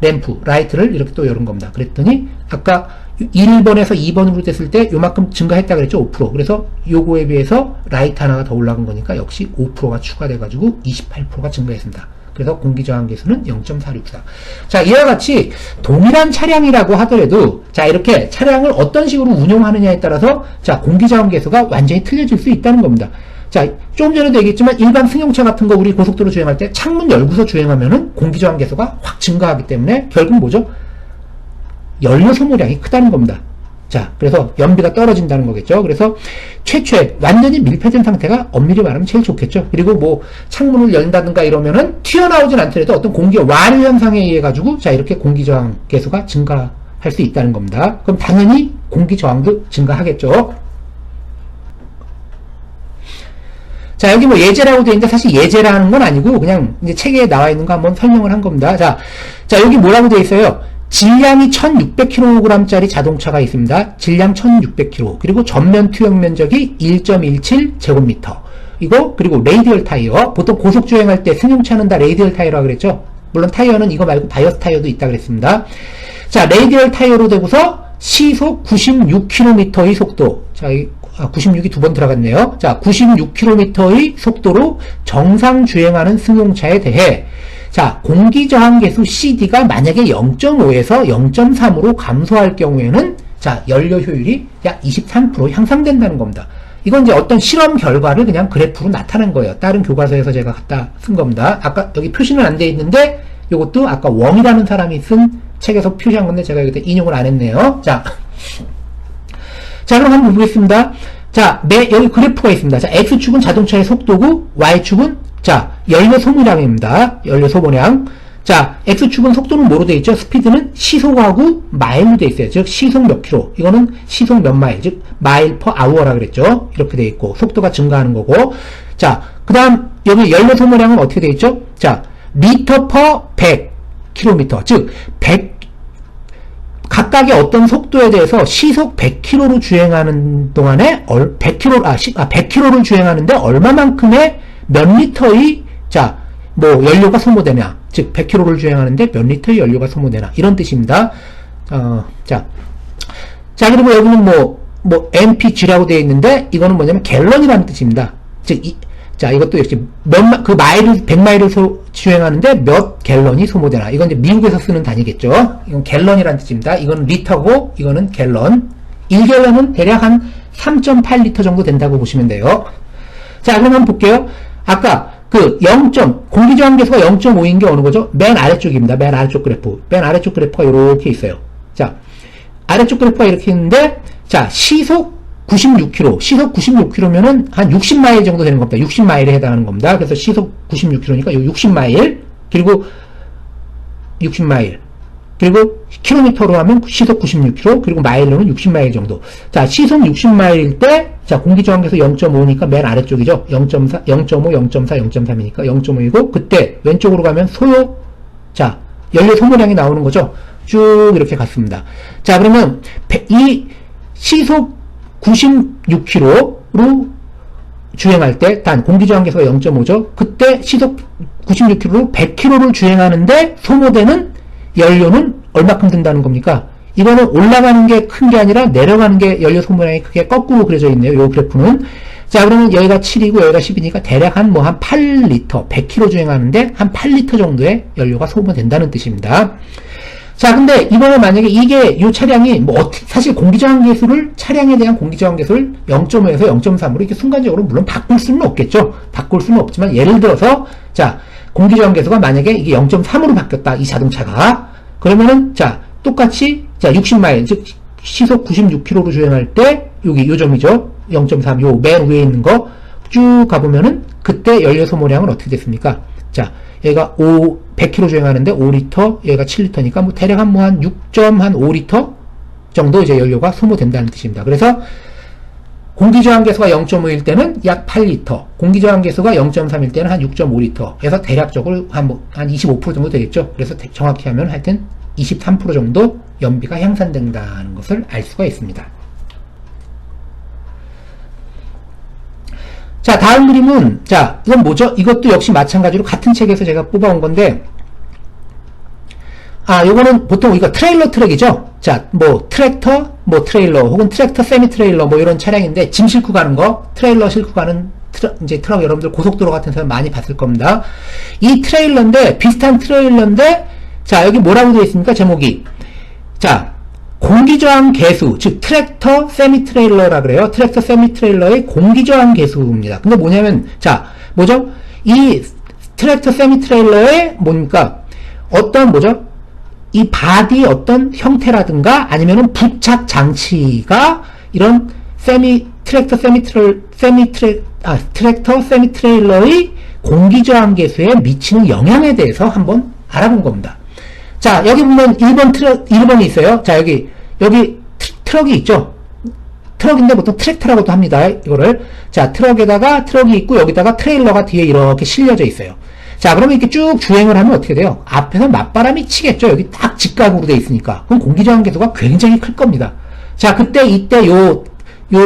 램프, 라이트를 이렇게 또 열은 겁니다. 그랬더니 아까 1번에서 2번으로 됐을 때 요만큼 증가했다 그랬죠. 5%. 그래서 요거에 비해서 라이트 하나가 더 올라간 거니까 역시 5%가 추가돼가지고 28%가 증가했습니다. 그래서 공기저항계수는 0.464. 자, 이와 같이 동일한 차량이라고 하더라도 자, 이렇게 차량을 어떤 식으로 운용하느냐에 따라서 자, 공기저항계수가 완전히 틀려질 수 있다는 겁니다. 자, 조금 전에도 얘기했지만 일반 승용차 같은 거 우리 고속도로 주행할 때 창문 열고서 주행하면은 공기저항계수가 확 증가하기 때문에 결국 뭐죠? 연료 소모량이 크다는 겁니다. 자, 그래서 연비가 떨어진다는 거겠죠. 그래서 최초에 완전히 밀폐된 상태가 엄밀히 말하면 제일 좋겠죠. 그리고 뭐 창문을 연다든가 이러면은 튀어나오진 않더라도 어떤 공기 와류 현상에 의해 가지고 자, 이렇게 공기저항 계수가 증가할 수 있다는 겁니다. 그럼 당연히 공기저항도 증가하겠죠. 자, 여기 뭐 예제라고 되어 있는데 사실 예제라는 건 아니고 그냥 이제 책에 나와 있는 거 한번 설명을 한 겁니다. 자, 여기 뭐라고 되어 있어요? 질량이 1600kg짜리 자동차가 있습니다. 질량 1600kg. 그리고 전면 투영 면적이 1.17제곱미터. 이거, 그리고 레이디얼 타이어. 보통 고속 주행할 때 승용차는 다 레이디얼 타이어라고 그랬죠? 물론 타이어는 이거 말고 다이어트 타이어도 있다 그랬습니다. 자, 레이디얼 타이어로 되고서 시속 96km의 속도. 자, 96이 두 번 들어갔네요. 자, 96km의 속도로 정상 주행하는 승용차에 대해 자, 공기저항계수 CD가 만약에 0.5에서 0.3으로 감소할 경우에는 자, 연료 효율이 약 23% 향상된다는 겁니다. 이건 이제 어떤 실험 결과를 그냥 그래프로 나타낸 거예요. 다른 교과서에서 제가 갖다 쓴 겁니다. 아까 여기 표시는 안 돼 있는데 이것도 아까 웡이라는 사람이 쓴 책에서 표시한 건데 제가 여기다 인용을 안 했네요. 자, 그럼 한번 보겠습니다. 자, 여기 그래프가 있습니다. 자, X축은 자동차의 속도고 Y축은 자, 연료 소모량입니다. 연료 소모량. 자, X축은 속도는 뭐로 되어 있죠? 스피드는 시속하고 마일로 되어 있어요. 즉, 시속 몇 킬로. 이거는 시속 몇 마일. 즉, 마일 퍼 아워라 그랬죠? 이렇게 되어 있고, 속도가 증가하는 거고. 자, 그 다음, 여기 연료 소모량은 어떻게 되어 있죠? 자, 리터 퍼 100km. 즉, 각각의 어떤 속도에 대해서 시속 100km로 주행하는 동안에 100km를 주행하는데 얼마만큼의 몇 리터의 자, 뭐 연료가 소모되냐. 즉 100km를 주행하는데 몇 리터의 연료가 소모되나 이런 뜻입니다. 자, 그리고 여기는 뭐 MPG라고 되어 있는데 이거는 뭐냐면 갤런이라는 뜻입니다. 즉 자, 이것도 역시 그 마일을, 100마일을 주행하는데 몇 갤런이 소모되나. 이건 이제 미국에서 쓰는 단위겠죠. 이건 갤런이라는 뜻입니다. 이건 리터고, 이거는 갤런. 1갤런은 대략 한 3.8리터 정도 된다고 보시면 돼요. 자, 그럼 한번 볼게요. 아까 공기저항계수가 0.5인 게 어느 거죠? 맨 아래쪽입니다. 맨 아래쪽 그래프. 맨 아래쪽 그래프가 이렇게 있어요. 자, 아래쪽 그래프가 이렇게 있는데, 자, 시속 96km. 시속 96km면은 한 60마일 정도 되는 겁니다. 60마일에 해당하는 겁니다. 그래서 시속 96km니까 60마일, 그리고 60마일. 그리고 킬로미터로 하면 시속 96km, 그리고 마일로는 60마일 정도. 자, 시속 60마일일 때, 자, 공기저항계수 0.5니까 맨 아래쪽이죠. 0.4, 0.5, 0.4, 0.3이니까 0.5이고, 그때 왼쪽으로 가면 소요, 자, 연료 소모량이 나오는 거죠. 쭉 이렇게 갔습니다. 자, 그러면 이 시속 96km로 주행할 때, 단 공기저항계수가 0.5죠. 그때 시속 96km로 100km를 주행하는데 소모되는 연료는 얼마큼 든다는 겁니까? 이거는 올라가는 게 큰 게 아니라 내려가는 게 연료 소모량이 크게 거꾸로 그려져 있네요. 이 그래프는. 자, 그러면 여기가 7이고 여기가 10이니까 대략 한 8리터, 100km 주행하는데 한 8리터 정도의 연료가 소모된다는 뜻입니다. 자, 근데 이번에 만약에 이 차량이 사실 공기저항계수를, 차량에 대한 공기저항계수를 0.5에서 0.3으로 이렇게 순간적으로 물론 바꿀 수는 없겠죠. 바꿀 수는 없지만 예를 들어서, 자, 공기저항계수가 만약에 이게 0.3으로 바뀌었다, 이 자동차가. 그러면은, 자, 똑같이, 자, 60마일, 즉, 시속 96km로 주행할 때, 요 점이죠. 0.3, 요 맨 위에 있는 거 쭉 가보면은, 그때 연료 소모량은 어떻게 됐습니까? 자, 얘가 100km 주행하는데 5리터, 얘가 7리터니까 뭐 대략 한 6.5리터 정도 이제 연료가 소모된다는 뜻입니다. 그래서 공기저항계수가 0.5일 때는 약 8리터, 공기저항계수가 0.3일 때는 한 6.5리터 해서 대략적으로 한 25% 정도 되겠죠. 그래서 정확히 하면 하여튼 23% 정도 연비가 향상된다는 것을 알 수가 있습니다. 자, 다음 그림은, 자, 이건 뭐죠? 이것도 역시 마찬가지로 같은 책에서 제가 뽑아온 건데, 요거는 보통 이거 트레일러 트럭이죠? 자, 트랙터, 트레일러, 혹은 트랙터 세미 트레일러, 이런 차량인데, 짐 싣고 가는 거, 트레일러 싣고 가는 트럭 여러분들 고속도로 같은 데서 많이 봤을 겁니다. 이 트레일러인데, 비슷한 트레일러인데, 자, 여기 뭐라고 되어 있습니까? 제목이. 자, 공기저항 계수, 즉 트랙터 세미 트레일러라 그래요. 트랙터 세미 트레일러의 공기저항 계수입니다. 근데 뭐냐면, 자, 뭐죠? 이 트랙터 세미 트레일러의 뭡니까? 이 바디 어떤 형태라든가 아니면은 부착 장치가 이런 트랙터 세미 트레일러의 공기저항 계수에 미치는 영향에 대해서 한번 알아본 겁니다. 자, 여기 보면 1번이 있어요. 자, 여기 트럭이 있죠? 트럭인데 보통 트랙터라고도 합니다. 이거를. 자, 트럭이 있고 여기다가 트레일러가 뒤에 이렇게 실려져 있어요. 자, 그러면 이렇게 쭉 주행을 하면 어떻게 돼요? 앞에서 맞바람이 치겠죠? 여기 딱 직각으로 돼 있으니까. 그럼 공기저항 계수가 굉장히 클 겁니다. 자, 이때 요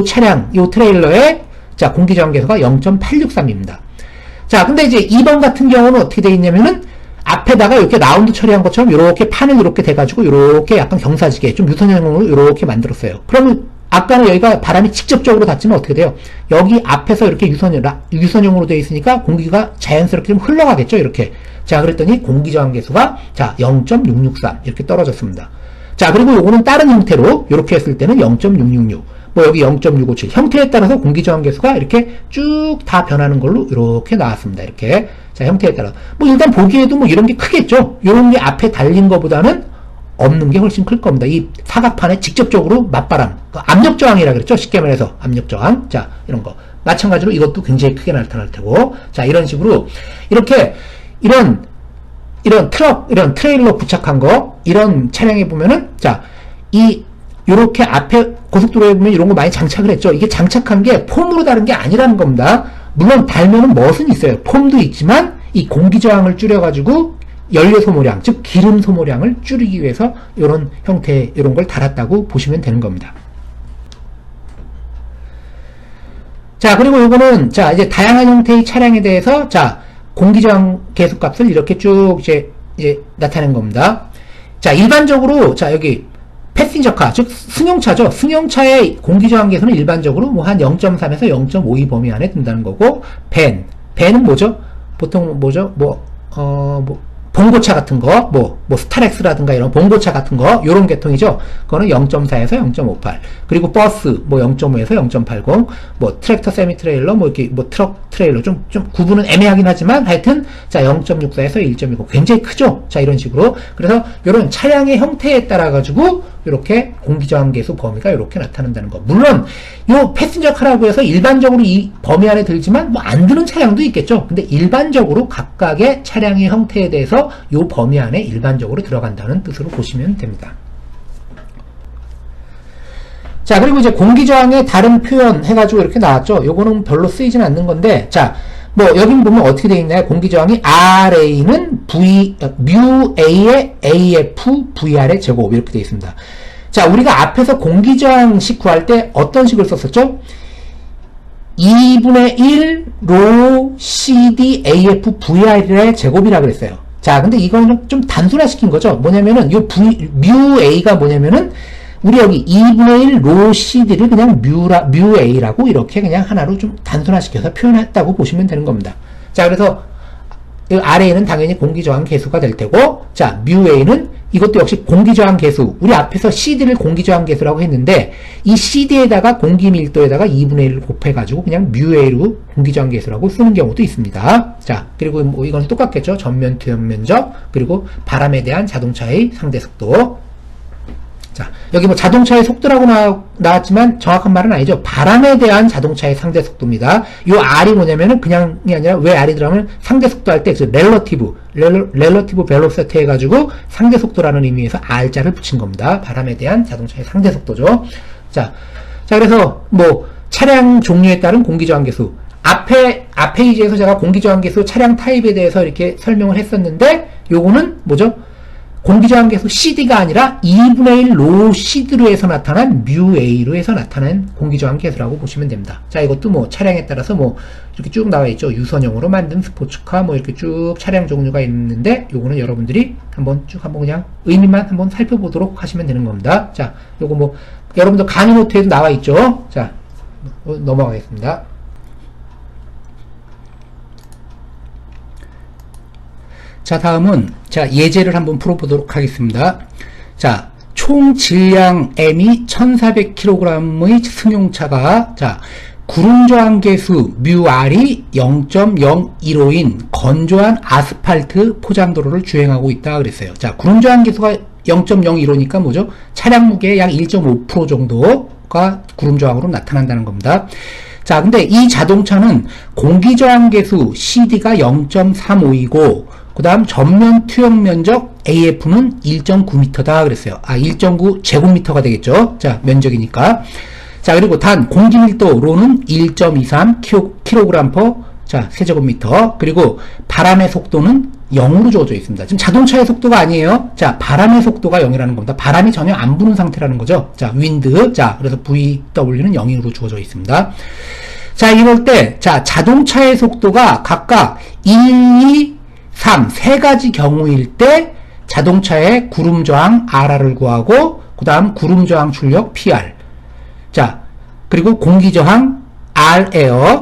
차량, 요 트레일러의, 자, 공기저항 계수가 0.863입니다. 자, 근데 이제 2번 같은 경우는 어떻게 돼 있냐면은, 앞에다가 이렇게 라운드 처리한 것처럼 이렇게 판을 이렇게 돼가지고 이렇게 약간 경사지게 좀 유선형으로 이렇게 만들었어요. 그러면 아까는 여기가 바람이 직접적으로 닿지만 어떻게 돼요? 여기 앞에서 이렇게 유선형으로 되어 있으니까 공기가 자연스럽게 좀 흘러가겠죠, 이렇게. 자, 그랬더니 공기저항 계수가, 자, 0.663 이렇게 떨어졌습니다. 자, 그리고 요거는 다른 형태로 이렇게 했을 때는 0.666, 여기 0.657 형태에 따라서 공기저항 계수가 이렇게 쭉 다 변하는 걸로 이렇게 나왔습니다. 이렇게. 자, 형태에 따라. 일단 보기에도 이런 게 크겠죠? 이런 게 앞에 달린 것보다는 없는 게 훨씬 클 겁니다. 이 사각판에 직접적으로 맞바람, 압력저항이라 그랬죠? 쉽게 말해서 압력저항. 자, 이런 거. 마찬가지로 이것도 굉장히 크게 나타날 테고. 자, 이런 식으로 이렇게 이런 트레일러 부착한 거, 이런 차량에 보면은, 자, 요렇게 앞에 고속도로에 보면 이런 거 많이 장착을 했죠. 이게 장착한 게 폼으로 다른 게 아니라는 겁니다. 물론 달면은 멋은 있어요. 폼도 있지만 이 공기저항을 줄여가지고 연료 소모량, 즉 기름 소모량을 줄이기 위해서 이런 형태, 이런 걸 달았다고 보시면 되는 겁니다. 자, 그리고 요거는, 자, 이제 다양한 형태의 차량에 대해서, 자, 공기저항 계수값을 이렇게 쭉 이제 나타낸 겁니다. 자, 일반적으로, 자, 여기 패신저카, 즉 승용차죠. 승용차의 공기저항 계수는 일반적으로 한 0.3에서 0.52 범위 안에 든다는 거고, 밴, 배는 뭐죠? 보통 뭐죠? 봉고차 같은 거, 스타렉스라든가 이런 봉고차 같은 거, 요런 계통이죠. 그거는 0.4에서 0.58. 그리고 버스, 0.5에서 0.80. 트랙터, 세미 트레일러, 이렇게, 트럭 트레일러. 좀 구분은 애매하긴 하지만, 하여튼, 자, 0.64에서 1.20. 굉장히 크죠? 자, 이런 식으로. 그래서, 요런 차량의 형태에 따라가지고, 이렇게 공기저항계수 범위가 이렇게 나타난다는 거. 물론, 요 패신저 카라고 해서 일반적으로 이 범위 안에 들지만, 안 드는 차량도 있겠죠. 근데 일반적으로 각각의 차량의 형태에 대해서 요 범위 안에 일반적으로 들어간다는 뜻으로 보시면 됩니다. 자, 그리고 이제 공기저항의 다른 표현 해가지고 이렇게 나왔죠. 요거는 별로 쓰이진 않는 건데, 자, 여기 보면 어떻게 되어 있나요? 공기저항이 RA는 뮤A의 AF VR의 제곱 이렇게 되어 있습니다. 자, 우리가 앞에서 공기저항식 구할 때 어떤 식을 썼었죠? 2분의 1 로 CD AF VR의 제곱이라 그랬어요. 자, 근데 이거는 좀 단순화시킨 거죠. 뭐냐면은 뮤A가 뭐냐면은 우리 여기 2분의 1 로 CD를 그냥 뮤A라고 이렇게 그냥 하나로 좀 단순화시켜서 표현했다고 보시면 되는 겁니다. 자, 그래서 RA는 당연히 공기저항 계수가 될 테고, 자, 뮤A는 이것도 역시 공기저항 계수. 우리 앞에서 CD를 공기저항 계수라고 했는데, 이 CD에다가 공기 밀도에다가 2분의 1을 곱해가지고 그냥 뮤A로 공기저항 계수라고 쓰는 경우도 있습니다. 자, 그리고 이건 똑같겠죠. 전면 투영 면적, 그리고 바람에 대한 자동차의 상대 속도. 자, 여기 자동차의 속도라고 나왔지만 정확한 말은 아니죠. 바람에 대한 자동차의 상대 속도입니다. 요 R이 뭐냐면은 그냥이 아니라 왜 R이 들어가면 상대 속도 할 때 렐러티브 벨로시티 해가지고 상대 속도라는 의미에서 R자를 붙인 겁니다. 바람에 대한 자동차의 상대 속도죠. 자, 그래서 차량 종류에 따른 공기저항 계수. 앞에 페이지에서 제가 공기저항 계수 차량 타입에 대해서 이렇게 설명을 했었는데, 요거는 뭐죠? 공기저항 계수 CD가 아니라 2분의 1 로 CD로 해서 나타난 뮤A로 해서 나타난 공기저항 계수라고 보시면 됩니다. 자, 이것도 차량에 따라서 이렇게 쭉 나와 있죠. 유선형으로 만든 스포츠카 이렇게 쭉 차량 종류가 있는데, 요거는 여러분들이 한번 그냥 의미만 한번 살펴보도록 하시면 되는 겁니다. 자, 요거 여러분들 강의 노트에도 나와 있죠. 자, 넘어가겠습니다. 자, 다음은 예제를 한번 풀어보도록 하겠습니다. 자, 총 질량 M이 1400kg의 승용차가 구름저항 계수 뮤R이 0.015인 건조한 아스팔트 포장도로를 주행하고 있다 그랬어요. 자, 구름저항 계수가 0.015니까 뭐죠? 차량 무게의 약 1.5% 정도가 구름저항으로 나타난다는 겁니다. 자, 근데 이 자동차는 공기저항 계수 CD가 0.35이고, 그 다음 전면 투영 면적 AF는 1.9m다 그랬어요. 1.9 제곱미터가 되겠죠. 자, 면적이니까. 자, 그리고 단 공기 밀도 로는 1.23 kg/, 세제곱미터. 그리고 바람의 속도는 0으로 주어져 있습니다. 지금 자동차의 속도가 아니에요. 자, 바람의 속도가 0이라는 겁니다. 바람이 전혀 안 부는 상태라는 거죠. 자, 윈드. 자, 그래서 VW는 0으로 주어져 있습니다. 자, 이럴 때, 자동차의 속도가 각각 1, 2, 3, 세 가지 경우일 때 자동차의 구름저항 RR을 구하고, 그 다음 구름저항 출력 PR. 자, 그리고 공기저항 RAir,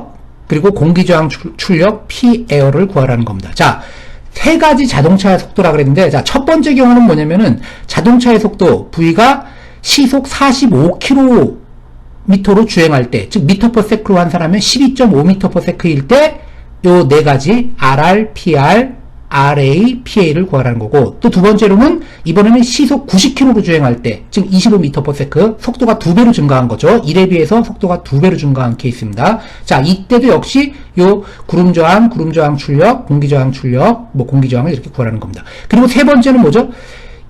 그리고 공기저항 출력 PAir를 구하라는 겁니다. 자, 세 가지 자동차의 속도라 그랬는데, 자, 첫 번째 경우는 뭐냐면은 자동차의 속도 V가 시속 45km로 주행할 때, 즉 미터/세크로 환산하면 12.5m/s일 때 요 네 가지 RR, PR, RA, PA를 구하라는 거고, 또 두 번째로는 이번에는 시속 90km로 주행할 때, 즉 25m/s, 속도가 2배로 증가한 거죠. 1에 비해서 속도가 2배로 증가한 케이스입니다. 자, 이때도 역시 요 구름저항 출력, 공기저항 출력, 공기저항을 이렇게 구하라는 겁니다. 그리고 세 번째는 뭐죠?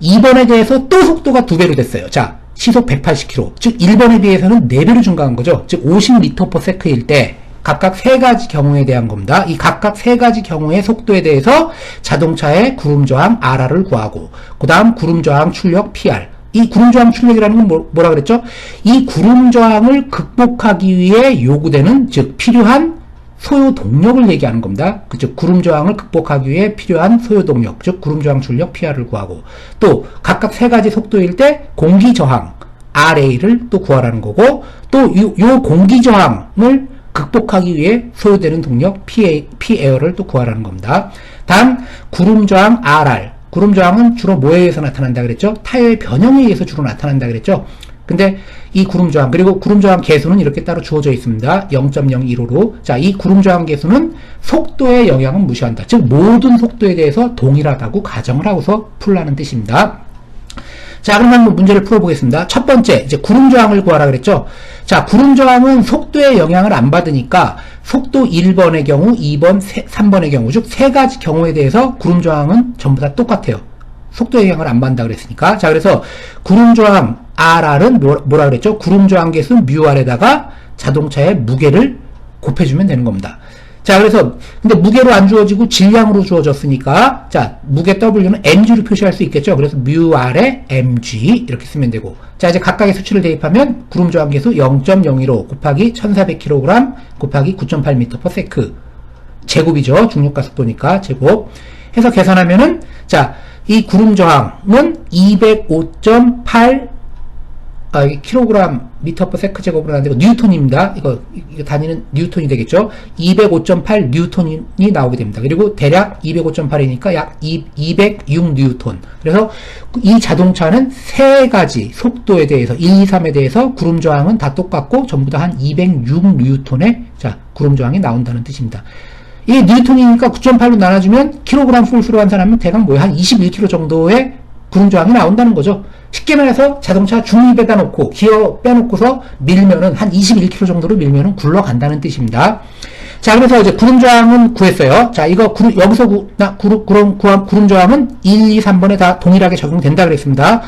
2번에 대해서 또 속도가 2배로 됐어요. 자, 시속 180km, 즉 1번에 비해서는 4배로 증가한 거죠. 즉 50m/s일 때 각각 세 가지 경우에 대한 겁니다. 이 각각 세 가지 경우의 속도에 대해서 자동차의 구름저항 RR을 구하고, 그 다음 구름저항 출력 PR. 이 구름저항 출력이라는 건 뭐라 그랬죠? 이 구름저항을 극복하기 위해 요구되는, 즉 필요한 소요 동력을 얘기하는 겁니다. 즉 구름저항을 극복하기 위해 필요한 소요 동력, 즉 구름저항 출력 PR을 구하고, 또 각각 세 가지 속도일 때 공기저항 RA를 또 구하라는 거고, 또 요 공기저항을 극복하기 위해 소요되는 동력 P에어를 또 구하라는 겁니다. 다음 구름저항 RR. 구름저항은 주로 뭐에 의해서 나타난다 그랬죠? 타요의 변형에 의해서 주로 나타난다 그랬죠? 근데 이 구름저항, 그리고 구름저항 계수는 이렇게 따로 주어져 있습니다. 0.015로. 자, 이 구름저항 계수는 속도의 영향은 무시한다. 즉, 모든 속도에 대해서 동일하다고 가정을 하고서 풀라는 뜻입니다. 자, 그럼 한번 문제를 풀어보겠습니다. 첫 번째, 이제 구름저항을 구하라 그랬죠? 자, 구름저항은 속도의 영향을 안 받으니까 속도 1번의 경우, 2번, 3번의 경우, 즉, 세 가지 경우에 대해서 구름저항은 전부 다 똑같아요. 속도의 영향을 안 받는다 그랬으니까. 자, 그래서 구름저항 RR은 뭐라 그랬죠? 구름저항 계수 뮤R에다가 자동차의 무게를 곱해주면 되는 겁니다. 자, 그래서 근데 무게로 안 주어지고 질량으로 주어졌으니까 자, 무게 W는 mg로 표시할 수 있겠죠? 그래서 뮤R에 mg 이렇게 쓰면 되고, 자, 이제 각각의 수치를 대입하면 구름저항 계수 0.015 곱하기 1400kg 곱하기 9.8m/s 제곱이죠. 중력가속도니까 제곱 해서 계산하면은, 자, 이 구름저항은 205.8 킬로그램 미터 퍼 세크 제곱으로 하는데 뉴턴입니다. 이거 단위는 뉴턴이 되겠죠. 205.8 뉴턴이 나오게 됩니다. 그리고 대략 205.8이니까 약 206 뉴턴. 그래서 이 자동차는 세 가지 속도에 대해서 1, 2, 3에 대해서 구름 저항은 다 똑같고 전부 다 한 206 뉴턴의 자 구름 저항이 나온다는 뜻입니다. 이게 뉴턴이니까 9.8로 나눠주면 킬로그램 폴스로 한 사람은 대강 뭐야 한 21kg 정도의 구름 저항이 나온다는 거죠. 쉽게 말해서 자동차 중립에다 놓고 기어 빼놓고서 밀면은 한 21km 정도로 밀면은 굴러간다는 뜻입니다. 자, 그래서 이제 구름 저항은 구했어요. 자, 이거 여기서 구름 저항은 1, 2, 3번에 다 동일하게 적용된다 그랬습니다.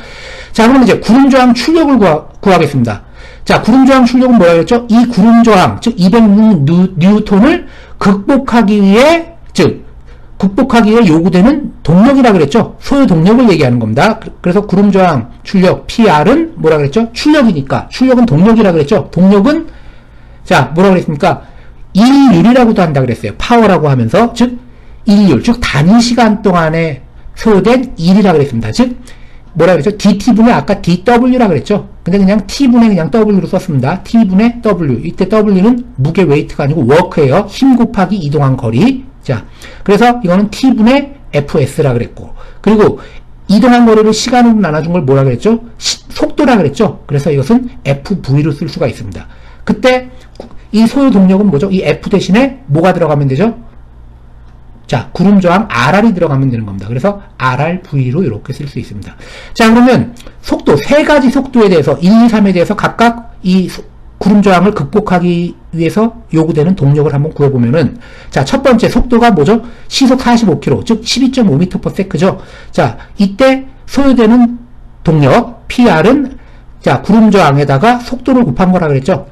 자, 그러면 이제 구름 저항 출력을 구하겠습니다. 자, 구름 저항 출력은 뭐라 그랬죠? 이 구름 저항, 즉 206 뉴턴을 극복하기 위해 요구되는 동력이라 그랬죠. 소요 동력을 얘기하는 겁니다. 그래서 구름 저항 출력 PR은 뭐라 그랬죠? 출력이니까 출력은 동력이라 그랬죠. 동력은 자 뭐라 그랬습니까? 일률이라고도 한다 그랬어요. 파워라고 하면서 즉 일률, 즉 단위 시간 동안에 소요된 일이라 그랬습니다. 즉 뭐라 그랬죠? DT분의 아까 DW라 그랬죠. 근데 그냥 T분의 그냥 W로 썼습니다. T분의 W. 이때 W는 무게 웨이트가 아니고 워크예요. 힘 곱하기 이동한 거리. 자, 그래서 이거는 T분의 FS라 그랬고, 그리고 이동한 거리를 시간으로 나눠준 걸 뭐라 그랬죠? 속도라 그랬죠? 그래서 이것은 FV로 쓸 수가 있습니다. 그때 이 소요 동력은 뭐죠? 이 F 대신에 뭐가 들어가면 되죠? 자, 구름 저항 RR이 들어가면 되는 겁니다. 그래서 RRV로 이렇게 쓸 수 있습니다. 자, 그러면 속도, 세 가지 속도에 대해서 1, 2, 3에 대해서 각각 이 구름 저항을 극복하기 위해서 요구되는 동력을 한번 구해보면은, 자, 첫 번째 속도가 뭐죠? 시속 45km, 즉 12.5m/s죠. 자, 이때 소요되는 동력 PR은 자, 구름 저항에다가 속도를 곱한 거라 그랬죠.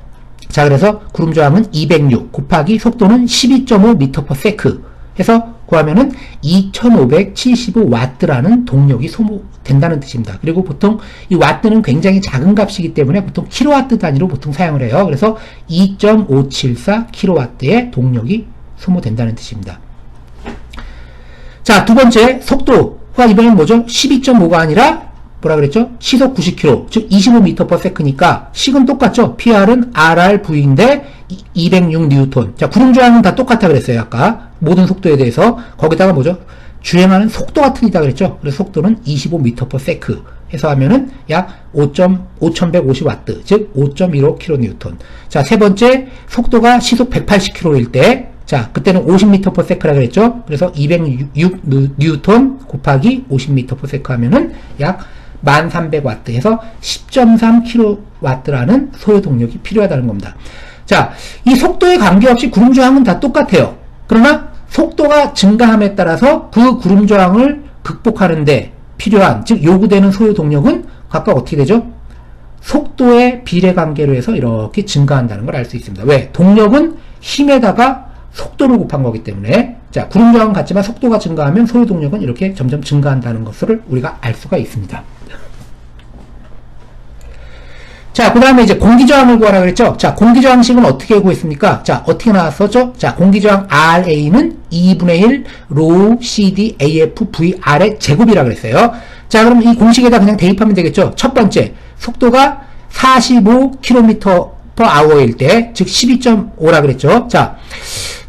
자, 그래서 구름 저항은 206 곱하기 속도는 12.5m/s 해서 구하면은 2575와트라는 동력이 소모된다는 뜻입니다. 그리고 보통 이 와트는 굉장히 작은 값이기 때문에 보통 킬로와트 단위로 보통 사용을 해요. 그래서 2.574 킬로와트의 동력이 소모된다는 뜻입니다. 자, 두 번째 속도가 이번엔 뭐죠? 12.5가 아니라 뭐라 그랬죠? 시속 90km, 즉 25m/s니까 식은 똑같죠? PR은 RRV인데 206 뉴턴. 자, 구름 저항은 다 똑같아 그랬어요. 아까 모든 속도에 대해서. 거기다가 뭐죠? 주행하는 속도가 틀리다 그랬죠? 그래서 속도는 25m/s 해서 하면은 약 5150와트, 즉 5.15kN. 자, 세 번째 속도가 시속 180km일 때, 자, 그때는 50m/s라 그랬죠? 그래서 206 뉴턴 곱하기 50m/s 하면은 약 1300와트 해서 10.3kW라는 소요 동력이 필요하다는 겁니다. 자, 이 속도에 관계없이 구름 저항은 다 똑같아요. 그러나 속도가 증가함에 따라서 그 구름 저항을 극복하는데 필요한, 즉 요구되는 소요 동력은 각각 어떻게 되죠? 속도의 비례관계로 해서 이렇게 증가한다는 걸 알 수 있습니다. 왜? 동력은 힘에다가 속도를 곱한 거기 때문에. 자, 구름 저항은 같지만 속도가 증가하면 소요 동력은 이렇게 점점 증가한다는 것을 우리가 알 수가 있습니다. 자, 그 다음에 이제 공기저항을 구하라 그랬죠? 자, 공기저항식은 어떻게 구했습니까? 자, 어떻게 나왔었죠? 자, 공기저항 RA는 2분의 1 ρ CD AF VR의 제곱이라 그랬어요. 자, 그럼 이 공식에다 그냥 대입하면 되겠죠? 첫 번째, 속도가 45km per hour일 때, 즉 12.5라 그랬죠. 자,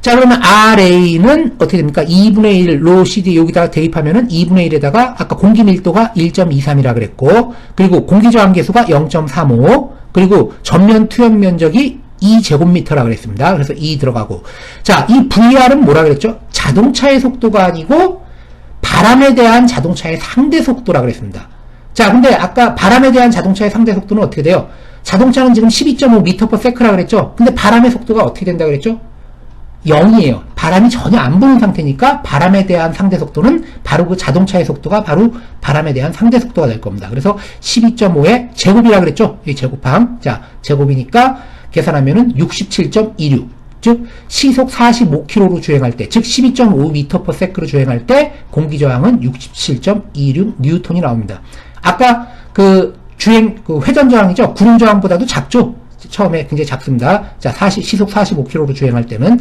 그러면 RA는 어떻게 됩니까? 2분의 1 로 CD 여기다가 대입하면은 2분의 1에다가 아까 공기 밀도가 1.23이라 그랬고, 그리고 공기 저항 계수가 0.35, 그리고 전면 투영 면적이 2제곱미터라 그랬습니다. 그래서 2 들어가고. 자, 이 VR은 뭐라 그랬죠? 자동차의 속도가 아니고 바람에 대한 자동차의 상대 속도라 그랬습니다. 자, 근데 아까 바람에 대한 자동차의 상대 속도는 어떻게 돼요? 자동차는 지금 12.5m/s라 그랬죠? 근데 바람의 속도가 어떻게 된다 그랬죠? 0이에요. 바람이 전혀 안 부는 상태니까 바람에 대한 상대 속도는 바로 그 자동차의 속도가 바로 바람에 대한 상대 속도가 될 겁니다. 그래서 12.5의 제곱이라 그랬죠? 이 제곱함. 자, 제곱이니까 계산하면은 67.26. 즉, 시속 45km로 주행할 때, 즉 12.5m/s로 주행할 때 공기 저항은 67.26 뉴턴이 나옵니다. 아까 그 회전 저항이죠? 구름 저항보다도 작죠? 처음에 굉장히 작습니다. 자, 시속 45km로 주행할 때는.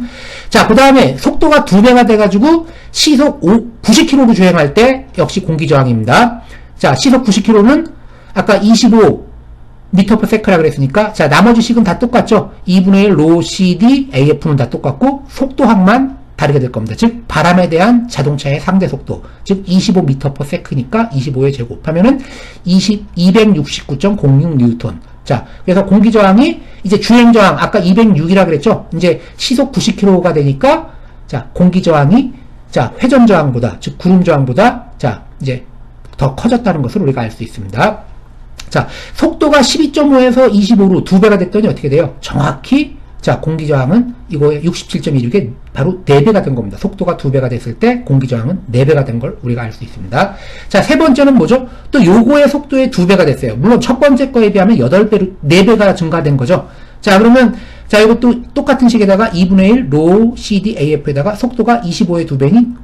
자, 그 다음에 속도가 2배가 돼가지고 시속 90km로 주행할 때 역시 공기 저항입니다. 자, 시속 90km는 아까 25m/s라 그랬으니까, 자, 나머지 식은 다 똑같죠? 2분의 1 로 CD, AF는 다 똑같고, 속도항만 다르게 될 겁니다. 즉, 바람에 대한 자동차의 상대 속도. 즉, 25m/s니까 25의 제곱 하면은 269.06 뉴턴. 자, 그래서 공기 저항이 이제 주행 저항, 아까 206이라 그랬죠? 이제 시속 90km가 되니까, 자, 공기 저항이, 자, 회전 저항보다, 즉, 구름 저항보다, 자, 이제 더 커졌다는 것을 우리가 알 수 있습니다. 자, 속도가 12.5에서 25로 2배가 됐더니 어떻게 돼요? 정확히, 자, 공기 저항은 이거의 67.26에 바로 4배가 된 겁니다. 속도가 2배가 됐을 때 공기 저항은 4배가 된 걸 우리가 알 수 있습니다. 자, 세 번째는 뭐죠? 또 요거의 속도의 2배가 됐어요. 물론 첫 번째 거에 비하면 8배로, 4배가 증가된 거죠. 자, 그러면, 자, 이것도 똑같은 식에다가 2분의 1 로 CD AF에다가 속도가 25의 2배니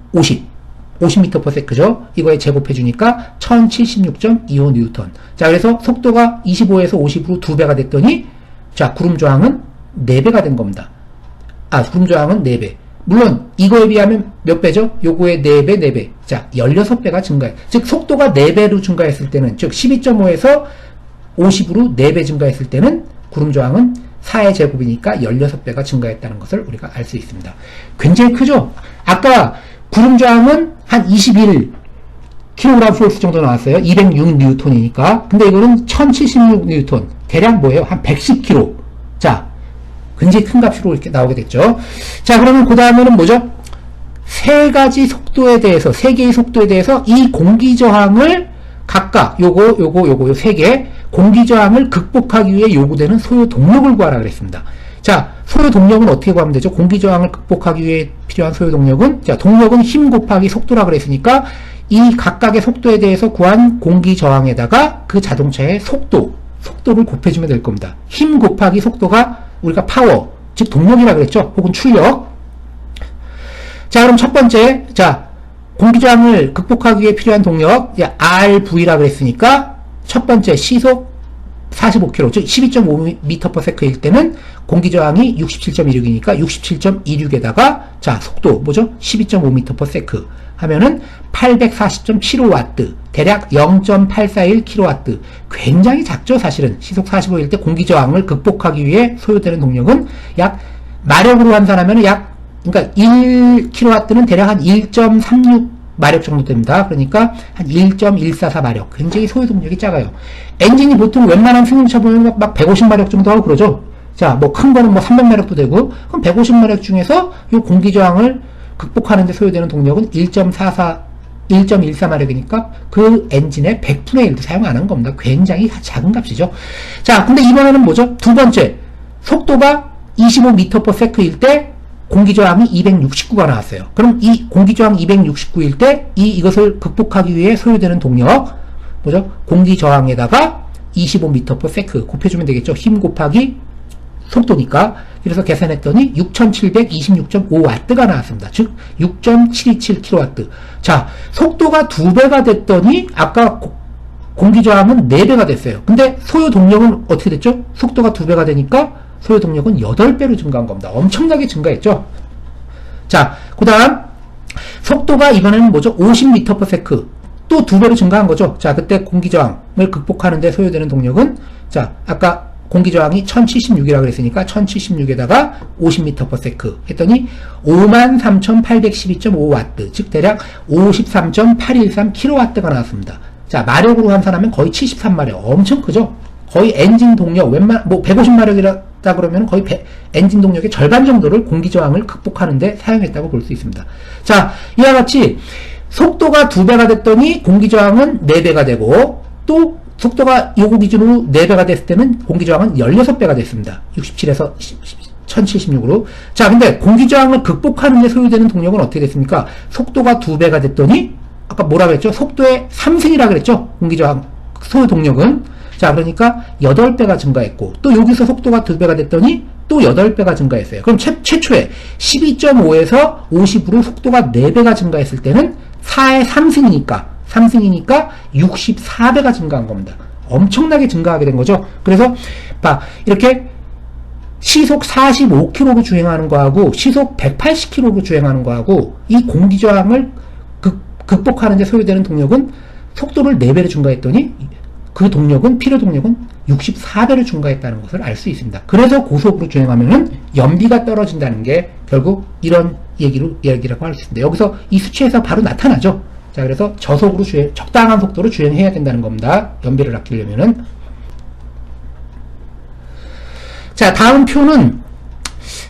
50m/s죠. 이거에 제곱해주니까 1076.25 뉴턴. 자, 그래서 속도가 25에서 50으로 2배가 됐더니, 자, 구름 저항은 4배가 된 겁니다. 아, 구름 저항은 4배. 물론, 이거에 비하면 몇 배죠? 요거의 4배, 4배. 자, 16배가 증가해. 즉, 속도가 4배로 증가했을 때는, 즉, 12.5에서 50으로 4배 증가했을 때는, 구름 저항은 4의 제곱이니까 16배가 증가했다는 것을 우리가 알 수 있습니다. 굉장히 크죠? 아까, 구름 저항은 한 21kg/s 정도 나왔어요. 206 뉴턴이니까. 근데 이거는 1076 뉴턴. 대략 뭐예요? 한 110kg. 자, 굉장히 큰 값으로 이렇게 나오게 됐죠. 자, 그러면 그 다음에는 뭐죠? 세 개의 속도에 대해서 이 공기 저항을 각각 요 세 개 공기 저항을 극복하기 위해 요구되는 소요 동력을 구하라 그랬습니다. 자, 소요 동력은 어떻게 구하면 되죠? 공기 저항을 극복하기 위해 필요한 소요 동력은, 자, 동력은 힘 곱하기 속도라 그랬으니까 이 각각의 속도에 대해서 구한 공기 저항에다가 그 자동차의 속도를 곱해주면 될 겁니다. 힘 곱하기 속도가 우리가 파워, 즉 동력이라 그랬죠? 혹은 출력. 자, 그럼 첫 번째, 자, 공기 저항을 극복하기 위해 필요한 동력, RV라 그랬으니까 첫 번째 시속 45km, 즉 12.5m/s일 때는 공기 저항이 67.26이니까 67.26에다가 자, 속도 뭐죠? 12.5m/s 하면은 840.75W, 대략 0.841kW. 굉장히 작죠, 사실은. 시속 45일 때 공기 저항을 극복하기 위해 소요되는 동력은 약, 마력으로 환산하면은 그러니까 1kW는 대략 한 1.36 마력 정도 됩니다. 그러니까 한 1.144마력. 굉장히 소요 동력이 작아요. 엔진이 보통 웬만한 승용차 보면 막 150마력 정도 하고 그러죠. 자, 뭐 큰 거는 뭐 300마력도 되고, 그럼 150마력 중에서 이 공기 저항을 극복하는데 소요되는 동력은 1.14마력이니까 그 엔진의 100분의 1도 사용 안 한 겁니다. 굉장히 작은 값이죠. 자, 근데 이번에는 뭐죠? 두 번째, 속도가 25m/s일 때 공기 저항이 269가 나왔어요. 그럼 이 공기 저항 269일 때 이것을 극복하기 위해 소요되는 동력 뭐죠? 공기 저항에다가 25m/s 곱해주면 되겠죠. 힘 곱하기 속도니까. 그래서 계산했더니 6726.5W가 나왔습니다. 즉 6.727kW. 자, 속도가 2배가 됐더니 아까 공기 저항은 4배가 됐어요. 근데 소요 동력은 어떻게 됐죠? 속도가 2배가 되니까 소요 동력은 8배로 증가한 겁니다. 엄청나게 증가했죠. 자, 그 다음 속도가 이번에는 뭐죠? 50m/s 또 2배로 증가한 거죠. 자, 그때 공기 저항을 극복하는데 소요되는 동력은 자, 아까 공기저항이 1076이라고 그랬으니까 1076에다가 50m/s 했더니 53,812.5W, 즉 대략 53.813kW가 나왔습니다. 자, 마력으로 환산하면 거의 73마력. 엄청 크죠? 거의 엔진 동력, 150마력이라 그러면 거의 엔진 동력의 절반 정도를 공기저항을 극복하는데 사용했다고 볼 수 있습니다. 자, 이와 같이 속도가 2배가 됐더니 공기저항은 4배가 되고, 또 속도가 요거 기준으로 4배가 됐을 때는 공기저항은 16배가 됐습니다. 67에서 1076으로. 자, 근데 공기저항을 극복하는 데 소요되는 동력은 어떻게 됐습니까? 속도가 2배가 됐더니, 아까 뭐라고 했죠? 속도의 3승이라고 그랬죠? 공기저항 소요 동력은. 자, 그러니까 8배가 증가했고, 또 여기서 속도가 2배가 됐더니 또 8배가 증가했어요. 그럼 최초에 12.5에서 50으로 속도가 4배가 증가했을 때는 4의 3승이니까 64배가 증가한 겁니다. 엄청나게 증가하게 된 거죠. 그래서 이렇게 시속 45km로 주행하는 거하고 시속 180km로 주행하는 거하고 이 공기저항을 극복하는 데 소요되는 동력은 속도를 4배로 증가했더니 그 동력은, 필요 동력은 64배로 증가했다는 것을 알 수 있습니다. 그래서 고속으로 주행하면은 연비가 떨어진다는 게 결국 이런 얘기라고 할 수 있습니다. 여기서 이 수치에서 바로 나타나죠. 자, 그래서 저속으로 적당한 속도로 주행해야 된다는 겁니다. 연비를 아끼려면은. 자, 다음 표는,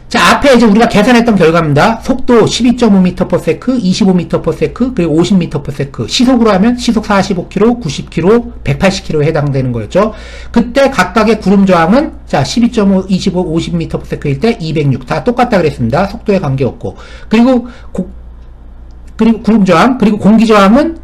자, 앞에 이제 우리가 계산했던 결과입니다. 속도 12.5m/s, 25m/s, 그리고 50m/s. 시속으로 하면 시속 45km, 90km, 180km에 해당되는 거였죠. 그때 각각의 구름 저항은, 자, 12.5, 25, 50m/s일 때 206. 다 똑같다 그랬습니다. 속도에 관계없고. 그리고 구름 저항, 그리고 공기 저항은,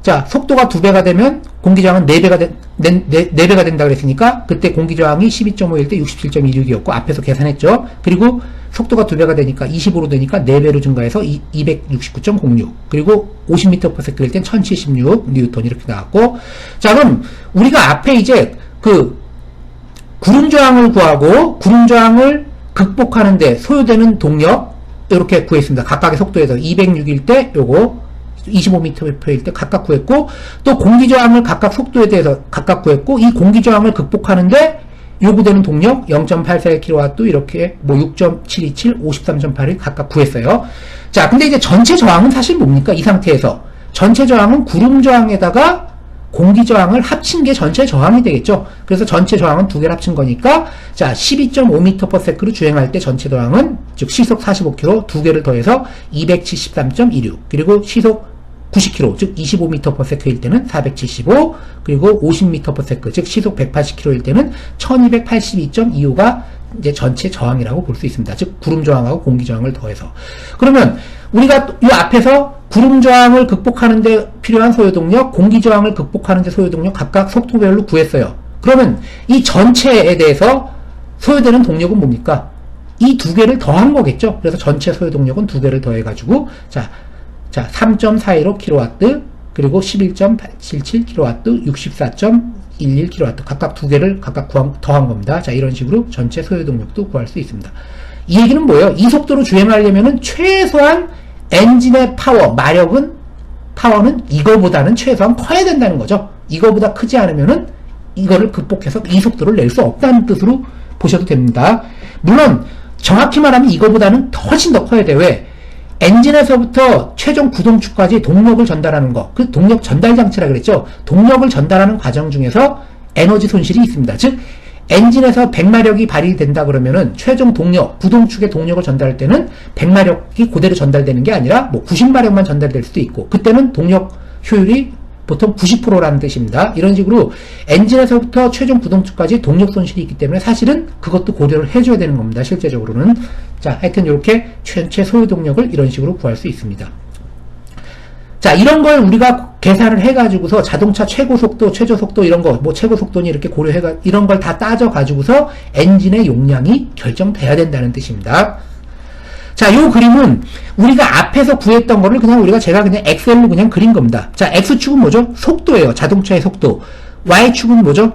자, 속도가 2배가 되면 공기저항은 4배가 된다 그랬으니까 그때 공기저항이 12.5일 때 67.26이었고 앞에서 계산했죠. 그리고 속도가 2배가 되니까 25로 되니까 4배로 증가해서 269.06, 그리고 50m/s일 땐 1076N 이렇게 나왔고. 자, 그럼 우리가 앞에 이제 그 구름저항을 구하고 구름저항을 극복하는데 소요되는 동력 이렇게 구했습니다. 각각의 속도에서 206일 때 요거 25m/s일 때 각각 구했고, 또 공기저항을 각각 속도에 대해서 각각 구했고, 이 공기저항을 극복하는데 요구되는 동력 0.84kW 이렇게 6.727, 53.81 각각 구했어요. 자, 근데 이제 전체 저항은 사실 뭡니까? 이 상태에서 전체 저항은 구름저항에다가 공기저항을 합친 게 전체 저항이 되겠죠. 그래서 전체 저항은 2개를 합친 거니까, 자, 12.5m/s로 주행할 때 전체 저항은, 즉 시속 45km 2개를 더해서 273.26, 그리고 시속 90km, 즉 25m/s일 때는 475, 그리고 50m/s, 즉 시속 180km일 때는 1282.25가 이제 전체 저항이라고 볼 수 있습니다. 즉 구름 저항하고 공기 저항을 더해서. 그러면 우리가 이 앞에서 구름 저항을 극복하는 데 필요한 소요 동력, 공기 저항을 극복하는 데 소요 동력 각각 속도별로 구했어요. 그러면 이 전체에 대해서 소요되는 동력은 뭡니까? 이 2개를 더한 거겠죠. 그래서 전체 소요 동력은 2개를 더해 가지고, 자 3.415kW, 그리고 11.877kW, 64.11kW 각각 2개를 각각 더한 겁니다. 자, 이런 식으로 전체 소요 동력도 구할 수 있습니다. 이 얘기는 뭐예요? 이 속도로 주행하려면은 최소한 엔진의 파워는 이거보다는 최소한 커야 된다는 거죠. 이거보다 크지 않으면은 이거를 극복해서 이 속도를 낼 수 없다는 뜻으로 보셔도 됩니다. 물론 정확히 말하면 이거보다는 훨씬 더 커야 돼요. 왜? 엔진에서부터 최종 구동축까지 동력을 전달하는 거, 그 동력 전달 장치라 그랬죠. 동력을 전달하는 과정 중에서 에너지 손실이 있습니다. 즉 엔진에서 100마력이 발휘된다 그러면은 최종 동력, 구동축의 동력을 전달할 때는 100마력이 그대로 전달되는 게 아니라 90마력만 전달될 수도 있고, 그때는 동력 효율이 보통 90%라는 뜻입니다. 이런 식으로 엔진에서부터 최종 구동축까지 동력 손실이 있기 때문에 사실은 그것도 고려를 해줘야 되는 겁니다. 실제적으로는. 자, 하여튼 이렇게 전체 소요 동력을 이런 식으로 구할 수 있습니다. 자, 이런 걸 우리가 계산을 해가지고서 자동차 최고 속도, 최저 속도 이런 거, 최고 속도니 이렇게 이런 걸 다 따져가지고서 엔진의 용량이 결정돼야 된다는 뜻입니다. 자, 요 그림은 우리가 앞에서 구했던 거를 제가 그냥 엑셀로 그냥 그린 겁니다. 자, X축은 뭐죠? 속도예요. 자동차의 속도. Y축은 뭐죠?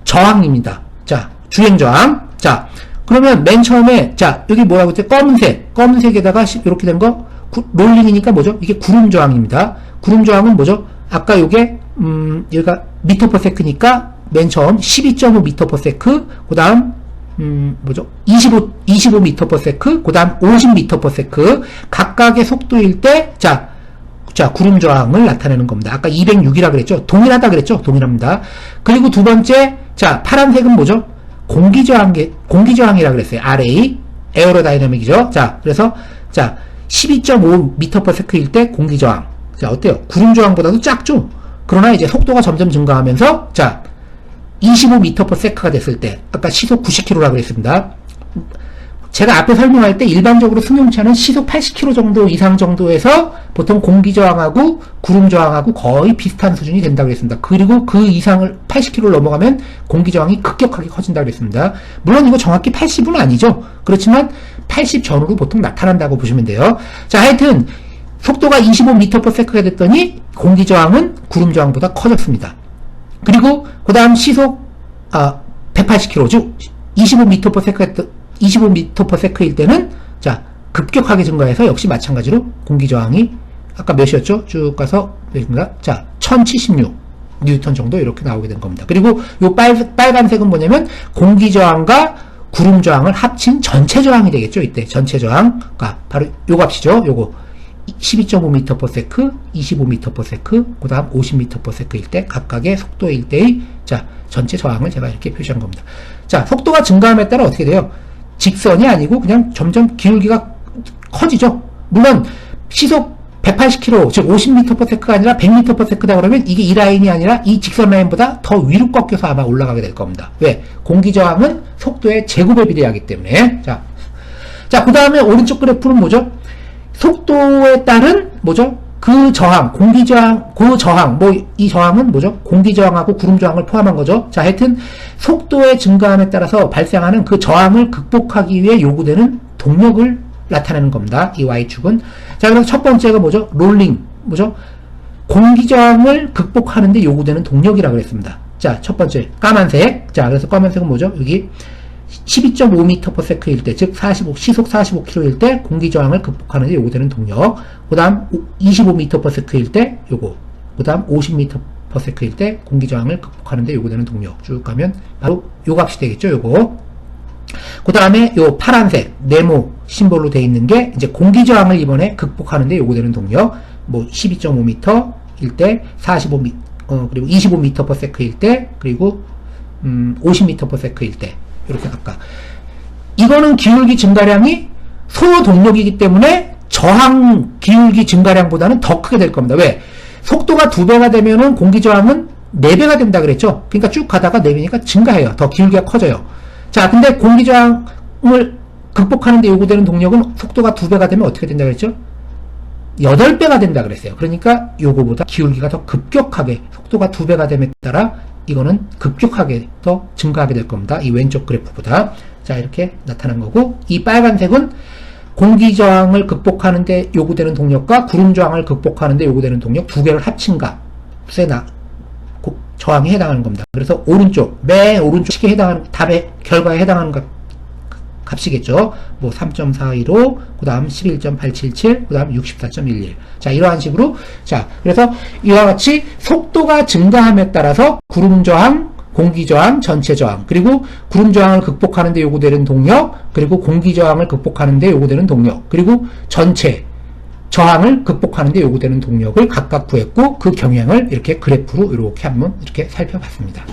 저항입니다. 자, 주행저항. 자, 그러면 맨 처음에, 자, 여기 뭐라고 했죠? 검은색에다가 이렇게 된 거, 롤링이니까 뭐죠? 이게 구름저항입니다. 구름저항은 뭐죠? 아까 요게, 여기가 미터 퍼 세크니까 맨 처음 12.5m/s, 그 다음, 25m/s, 그 다음 50m/s, 각각의 속도일 때, 자, 구름 저항을 나타내는 겁니다. 아까 206이라 그랬죠? 동일하다 그랬죠? 동일합니다. 그리고 두 번째, 자, 파란색은 뭐죠? 공기저항이라 그랬어요. RA, 에어로다이내믹이죠? 자, 그래서, 자, 12.5m/s일 때 공기저항. 자, 어때요? 구름 저항보다도 작죠? 그러나 이제 속도가 점점 증가하면서, 자, 25m/s가 됐을 때, 아까 시속 90km라고 그랬습니다. 제가 앞에 설명할 때 일반적으로 승용차는 시속 80km 정도 이상 정도에서 보통 공기저항하고 구름저항하고 거의 비슷한 수준이 된다고 그랬습니다. 그리고 그 이상을 80km를 넘어가면 공기저항이 급격하게 커진다고 그랬습니다. 물론 이거 정확히 80은 아니죠. 그렇지만 80 전후로 보통 나타난다고 보시면 돼요. 자, 하여튼 속도가 25m/s가 됐더니 공기저항은 구름저항보다 커졌습니다. 그리고 그 다음 시속 180km, 즉 25m/s일 때는, 자, 급격하게 증가해서 역시 마찬가지로 공기저항이 아까 몇이었죠? 쭉 가서 몇입니다? 자, 1076 뉴턴 정도 이렇게 나오게 된 겁니다. 그리고 요 빨간색은 뭐냐면 공기저항과 구름저항을 합친 전체 저항이 되겠죠? 이때 전체 저항. 그러니까 바로 요 값이죠. 요거 12.5m/s, 25m/s, 그 다음 50m/s일 때 각각의 속도일 때의, 자, 전체 저항을 제가 이렇게 표시한 겁니다. 자, 속도가 증가함에 따라 어떻게 돼요? 직선이 아니고 그냥 점점 기울기가 커지죠. 물론 시속 180km, 즉 50m/s가 아니라 100m/s다 그러면 이게 이 라인이 아니라 이 직선 라인보다 더 위로 꺾여서 아마 올라가게 될 겁니다. 왜? 공기저항은 속도의 제곱에 비례하기 때문에. 자, 그 다음에 오른쪽 그래프는 뭐죠? 속도에 따른 뭐죠? 그 저항, 공기저항, 이 저항은 뭐죠? 공기저항하고 구름저항을 포함한 거죠. 자, 하여튼 속도의 증가함에 따라서 발생하는 그 저항을 극복하기 위해 요구되는 동력을 나타내는 겁니다. 이 Y축은. 자, 그래서 첫 번째가 뭐죠? 롤링, 뭐죠? 공기저항을 극복하는 데 요구되는 동력이라고 그랬습니다. 자, 첫 번째 까만색. 자, 그래서 까만색은 뭐죠? 여기 12.5m/s일 때, 즉 시속 45km일 때 공기저항을 극복하는 데 요구되는 동력. 그 다음 25m/s일 때 요거. 그 다음 50m/s일 때 공기저항을 극복하는 데 요구되는 동력. 쭉 가면 바로 요 값이 되겠죠. 요거. 그 다음에 요 파란색 네모 심볼로 되어 있는 게 이제 공기저항을 이번에 극복하는 데 요구되는 동력. 뭐 12.5m일 때, 45m, 그리고 25m/s일 때, 그리고 50m/s일 때. 이렇게 각각. 이거는 기울기 증가량이 소요 동력이기 때문에 저항 기울기 증가량보다는 더 크게 될 겁니다. 왜? 속도가 2배가 되면은 공기저항은 4배가 된다 그랬죠? 그러니까 쭉 가다가 4배니까 증가해요. 더 기울기가 커져요. 자, 근데 공기저항을 극복하는 데 요구되는 동력은 속도가 2배가 되면 어떻게 된다 그랬죠? 8배가 된다 그랬어요. 그러니까 요거보다 기울기가 더 급격하게, 속도가 2배가 됨에 따라 이거는 급격하게 더 증가하게 될 겁니다. 이 왼쪽 그래프보다. 자, 이렇게 나타난 거고, 이 빨간색은 공기저항을 극복하는 데 요구되는 동력과 구름저항을 극복하는 데 요구되는 동력 두 개를 합친 값에 저항이 해당하는 겁니다. 그래서 맨 오른쪽 식에 해당하는, 답의 결과에 해당하는 값이겠죠. 뭐 3.415, 그 다음 11.877, 그 다음 64.11. 자, 이러한 식으로. 자, 그래서 이와 같이 속도가 증가함에 따라서 구름저항, 공기저항, 전체저항, 그리고 구름저항을 극복하는 데 요구되는 동력, 그리고 공기저항을 극복하는 데 요구되는 동력, 그리고 전체 저항을 극복하는 데 요구되는 동력을 각각 구했고, 그 경향을 이렇게 그래프로 이렇게 한번 이렇게 살펴봤습니다.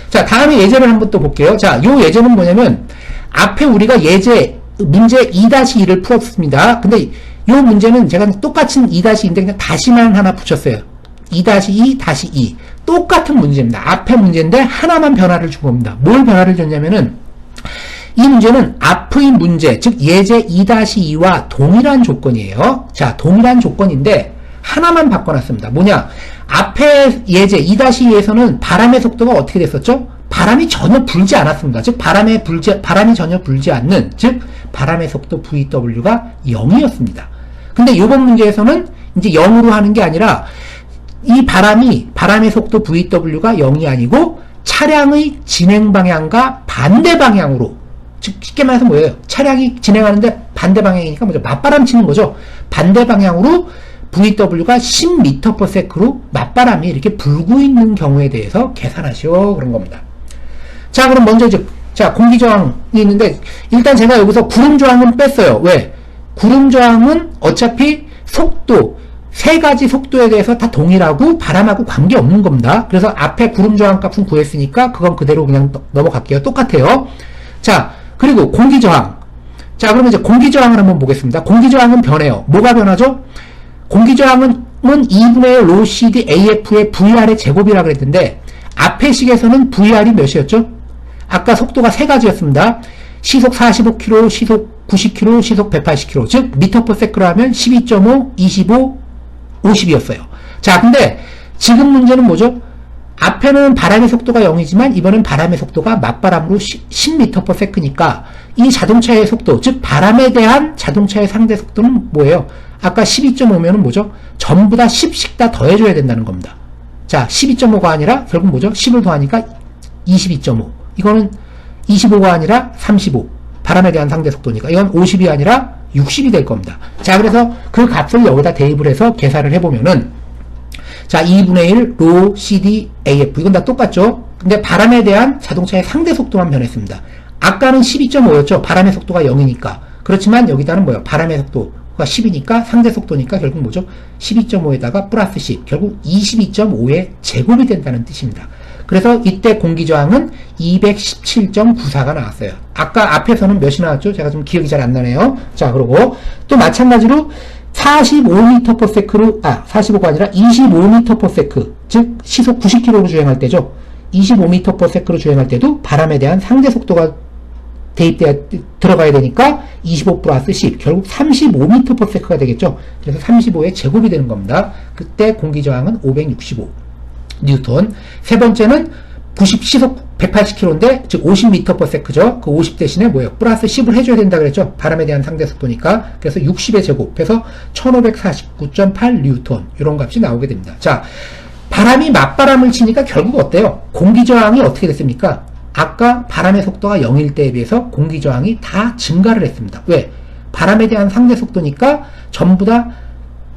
자, 다음에 예제를 한번 또 볼게요. 자, 요 예제는 뭐냐면, 앞에 우리가 문제 2-2를 풀었습니다. 근데 요 문제는 제가 똑같은 2-2인데 그냥 다시만 하나 붙였어요. 2-2-2. 똑같은 문제입니다. 앞에 문제인데 하나만 변화를 준 겁니다. 뭘 변화를 줬냐면은, 이 문제는 앞의 문제, 즉 예제 2-2와 동일한 조건이에요. 자, 동일한 조건인데 하나만 바꿔놨습니다. 뭐냐? 앞에 예제 2-2에서는 바람의 속도가 어떻게 됐었죠? 바람이 전혀 불지 않았습니다. 즉 바람이 전혀 불지 않는, 즉 바람의 속도 VW가 0이었습니다. 근데 이번 문제에서는 이제 0으로 하는 게 아니라 이 바람의 속도 VW가 0이 아니고 차량의 진행 방향과 반대 방향으로, 즉 쉽게 말해서 뭐예요? 차량이 진행하는데 반대 방향이니까 뭐죠? 맞바람 치는 거죠. 반대 방향으로 VW가 10m/s로 맞바람이 이렇게 불고 있는 경우에 대해서 계산하시오. 그런 겁니다. 자, 그럼 먼저 이제, 자, 공기저항이 있는데, 일단 제가 여기서 구름저항은 뺐어요. 왜? 구름저항은 어차피 속도, 세 가지 속도에 대해서 다 동일하고 바람하고 관계없는 겁니다. 그래서 앞에 구름저항 값은 구했으니까 그건 그대로 그냥 넘어갈게요. 똑같아요. 자, 그리고 공기저항. 자, 그러면 이제 공기저항을 한번 보겠습니다. 공기저항은 변해요. 뭐가 변하죠? 공기저항은 2분의 1 rho CD AF의 VR의 제곱이라고 그랬는데, 앞에 식에서는 VR이 몇이었죠? 아까 속도가 세 가지였습니다. 시속 45km, 시속 90km, 시속 180km. 즉, m/s로 하면 12.5, 25, 50이었어요. 자, 근데 지금 문제는 뭐죠? 앞에는 바람의 속도가 0이지만 이번엔 바람의 속도가 맞바람으로 10m/s니까 이 자동차의 속도, 즉 바람에 대한 자동차의 상대 속도는 뭐예요? 아까 12.5면은 뭐죠? 전부 다 10씩 다 더해줘야 된다는 겁니다. 자, 12.5가 아니라 결국 뭐죠? 10을 더하니까 22.5. 이거는 25가 아니라 35. 바람에 대한 상대 속도니까. 이건 50이 아니라 60이 될 겁니다. 자, 그래서 그 값을 여기다 대입을 해서 계산을 해보면은, 자, 2분의 1 rho CD AF. 이건 다 똑같죠? 근데 바람에 대한 자동차의 상대 속도만 변했습니다. 아까는 12.5였죠? 바람의 속도가 0이니까. 그렇지만 여기다는 뭐예요? 바람의 속도가 10이니까 상대 속도니까 결국 뭐죠? 12.5에다가 플러스 10. 결국 22.5의 제곱이 된다는 뜻입니다. 그래서 이때 공기저항은 217.94가 나왔어요. 아까 앞에서는 몇이 나왔죠? 제가 좀 기억이 잘 안 나네요. 자, 그리고 또 마찬가지로 45m/s로, 45가 아니라 25m/s, 즉 시속 90km로 주행할 때죠. 25m/s로 주행할 때도 바람에 대한 상대 속도가 들어가야 되니까 25 플러스 10, 결국 35m/s가 되겠죠. 그래서 35의 제곱이 되는 겁니다. 그때 공기저항은 565 뉴턴. 세 번째는 시속 180km인데, 즉 50m/s죠. 그 50 대신에 뭐예요? 플러스 10을 해줘야 된다 그랬죠. 바람에 대한 상대 속도니까. 그래서 60의 제곱해서 1549.8 뉴턴. 이런 값이 나오게 됩니다. 자, 바람이 맞바람을 치니까 결국 어때요? 공기저항이 어떻게 됐습니까? 아까 바람의 속도가 0일 때에 비해서 공기저항이 다 증가를 했습니다. 왜? 바람에 대한 상대 속도니까 전부 다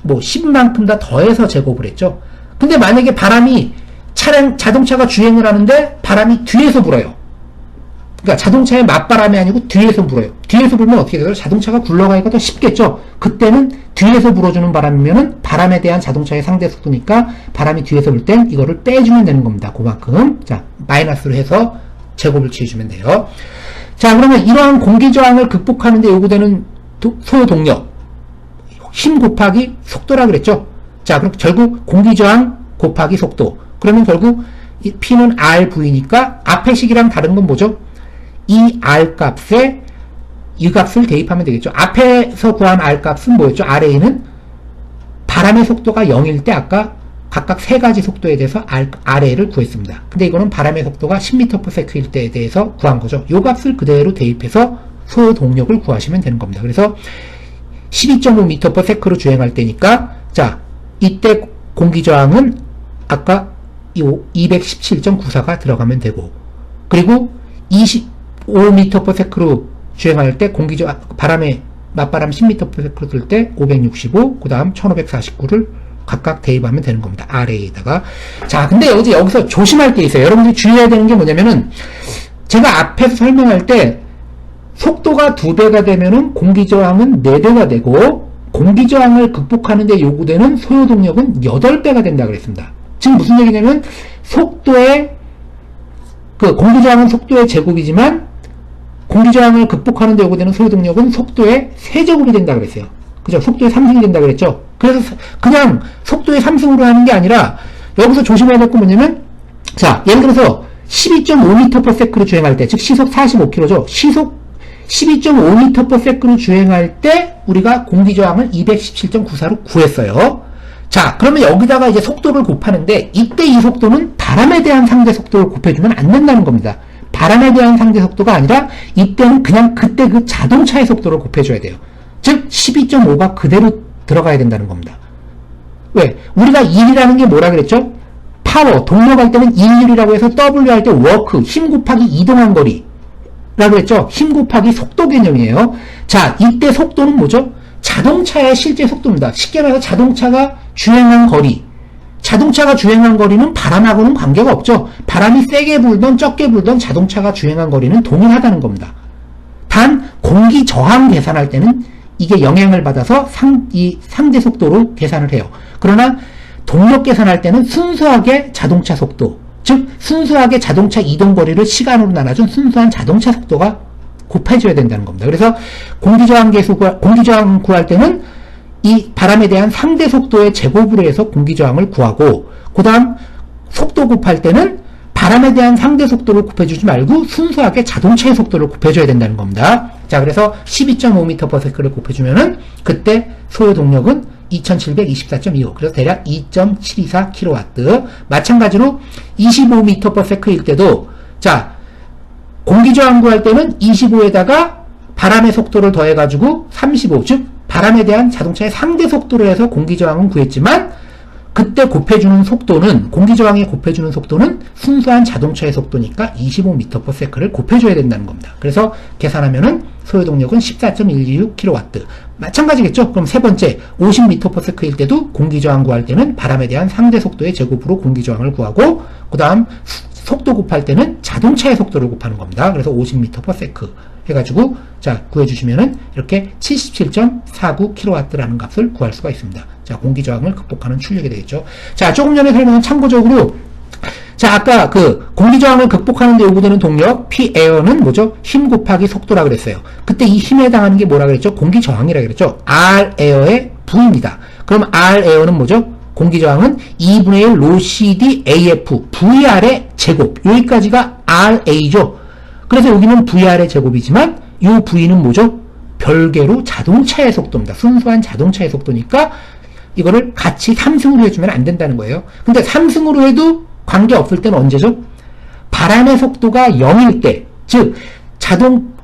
뭐 10만큼 다 더해서 제곱을 했죠. 근데 만약에 바람이 자동차가 주행을 하는데 바람이 뒤에서 불어요. 그러니까 자동차의 맞바람이 아니고 뒤에서 불어요. 뒤에서 불면 어떻게 돼요? 자동차가 굴러가기가 더 쉽겠죠. 그때는 뒤에서 불어주는 바람이면은 바람에 대한 자동차의 상대 속도니까 바람이 뒤에서 불 땐 이거를 빼주면 되는 겁니다. 그만큼. 자, 마이너스로 해서 제곱을 취해주면 돼요. 자, 그러면 이러한 공기저항을 극복하는데 요구되는 소요 동력, 힘 곱하기 속도라 그랬죠. 자, 그럼 결국 공기저항 곱하기 속도. 그러면 결국 이 P는 RV니까 앞의 식이랑 다른 건 뭐죠? 이 R 값에 이 값을 대입하면 되겠죠. 앞에서 구한 R 값은 뭐였죠? RA는 바람의 속도가 0일 때 아까 각각 세 가지 속도에 대해서 RA를 구했습니다. 근데 이거는 바람의 속도가 10m/s일 때에 대해서 구한 거죠. 이 값을 그대로 대입해서 소요 동력을 구하시면 되는 겁니다. 그래서 12.5m/s로 주행할 때니까, 자, 이때 공기저항은 아까 217.94가 들어가면 되고, 그리고 25m/s로 주행할 때 바람의 맞바람 10m/s로 들 때 565, 그 다음 1549를 각각 대입하면 되는 겁니다. RA에다가. 자, 근데 여기서 조심할 게 있어요. 여러분들이 주의해야 되는 게 뭐냐면은, 제가 앞에서 설명할 때 속도가 2배가 되면은 공기저항은 4배가 되고, 공기저항을 극복하는데 요구되는 소요동력은 8배가 된다 그랬습니다. 지금 무슨 얘기냐면, 공기저항은 속도의 제곱이지만, 공기저항을 극복하는데 요구되는 소요동력은 속도의 세제곱이 된다 그랬어요. 그죠? 속도의 3승이 된다 그랬죠? 그래서 그냥 속도의 3승으로 하는 게 아니라, 여기서 조심해야 될 건 뭐냐면, 자, 예를 들어서 12.5m/s로 주행할 때, 즉 시속 45km죠. 시속 12.5m/s로 주행할 때 우리가 공기저항을 217.94로 구했어요. 자, 그러면 여기다가 이제 속도를 곱하는데, 이때 이 속도는 바람에 대한 상대 속도를 곱해주면 안 된다는 겁니다. 바람에 대한 상대 속도가 아니라 이때는 그냥 그때 그 자동차의 속도를 곱해줘야 돼요. 즉 12.5가 그대로 들어가야 된다는 겁니다. 왜? 우리가 1이라는 게 뭐라 그랬죠? 파워, 동력할 때는 1률이라고 해서 W 할 때 워크, 힘 곱하기 이동한 거리 라고 했죠? 힘 곱하기 속도 개념이에요. 자, 이때 속도는 뭐죠? 자동차의 실제 속도입니다. 쉽게 말해서 자동차가 주행한 거리. 자동차가 주행한 거리는 바람하고는 관계가 없죠. 바람이 세게 불던 적게 불던 자동차가 주행한 거리는 동일하다는 겁니다. 단 공기 저항 계산할 때는 이게 영향을 받아서 이 상대 속도로 계산을 해요. 그러나 동력 계산할 때는 순수하게 자동차 속도, 즉 순수하게 자동차 이동 거리를 시간으로 나눠준 순수한 자동차 속도가 곱해져야 된다는 겁니다. 그래서 공기저항 구할 때는 이 바람에 대한 상대 속도의 제곱으로 해서 공기저항을 구하고, 그 다음 속도 곱할 때는 바람에 대한 상대 속도를 곱해주지 말고 순수하게 자동차의 속도를 곱해줘야 된다는 겁니다. 자, 그래서 12.5m/s를 곱해주면은 그때 소요 동력은 2724.25, 그래서 대략 2.724kW. 마찬가지로 25m/s일 때도, 자, 공기저항 구할 때는 25에다가 바람의 속도를 더해가지고 35, 즉 바람에 대한 자동차의 상대 속도로 해서 공기저항은 구했지만, 그때 곱해주는 속도는, 공기저항에 곱해주는 속도는 순수한 자동차의 속도니까 25m/s를 곱해줘야 된다는 겁니다. 그래서 계산하면은 소요동력은 14.126kW. 마찬가지겠죠? 그럼 세 번째, 50m/s일 때도 공기저항 구할 때는 바람에 대한 상대 속도의 제곱으로 공기저항을 구하고, 그 다음 속도 곱할 때는 자동차의 속도를 곱하는 겁니다. 그래서 50m/s 해가지고, 자, 구해주시면은 이렇게 77.49kW라는 값을 구할 수가 있습니다. 자, 공기저항을 극복하는 출력이 되겠죠. 자, 조금 전에 설명한 참고적으로, 자, 아까 그 공기저항을 극복하는 데 요구되는 동력, P-air는 뭐죠? 힘 곱하기 속도라 그랬어요. 그때 이 힘에 해당하는 게 뭐라 그랬죠? 공기저항이라 그랬죠. R-air의 V입니다. 그럼 R-air는 뭐죠? 공기저항은 2분의 1 rho CD AF, VR의 제곱. 여기까지가 RA죠. 그래서 여기는 VR의 제곱이지만, 이 V는 뭐죠? 별개로 자동차의 속도입니다. 순수한 자동차의 속도니까, 이거를 같이 3승으로 해주면 안 된다는 거예요. 근데 3승으로 해도 관계없을 때는 언제죠? 바람의 속도가 0일 때, 즉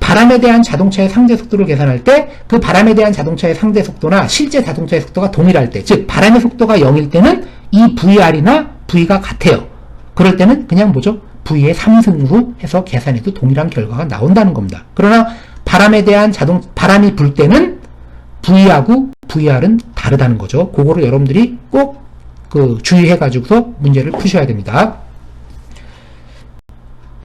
바람에 대한 자동차의 상대 속도를 계산할 때 그 바람에 대한 자동차의 상대 속도나 실제 자동차의 속도가 동일할 때, 즉 바람의 속도가 0일 때는 이 VR이나 V가 같아요. 그럴 때는 그냥 뭐죠? V의 3승으로 해서 계산해도 동일한 결과가 나온다는 겁니다. 그러나 바람에 대한 바람이 불 때는 V하고 VR은 다르다는 거죠. 그거를 여러분들이 꼭 주의해가지고서 문제를 푸셔야 됩니다.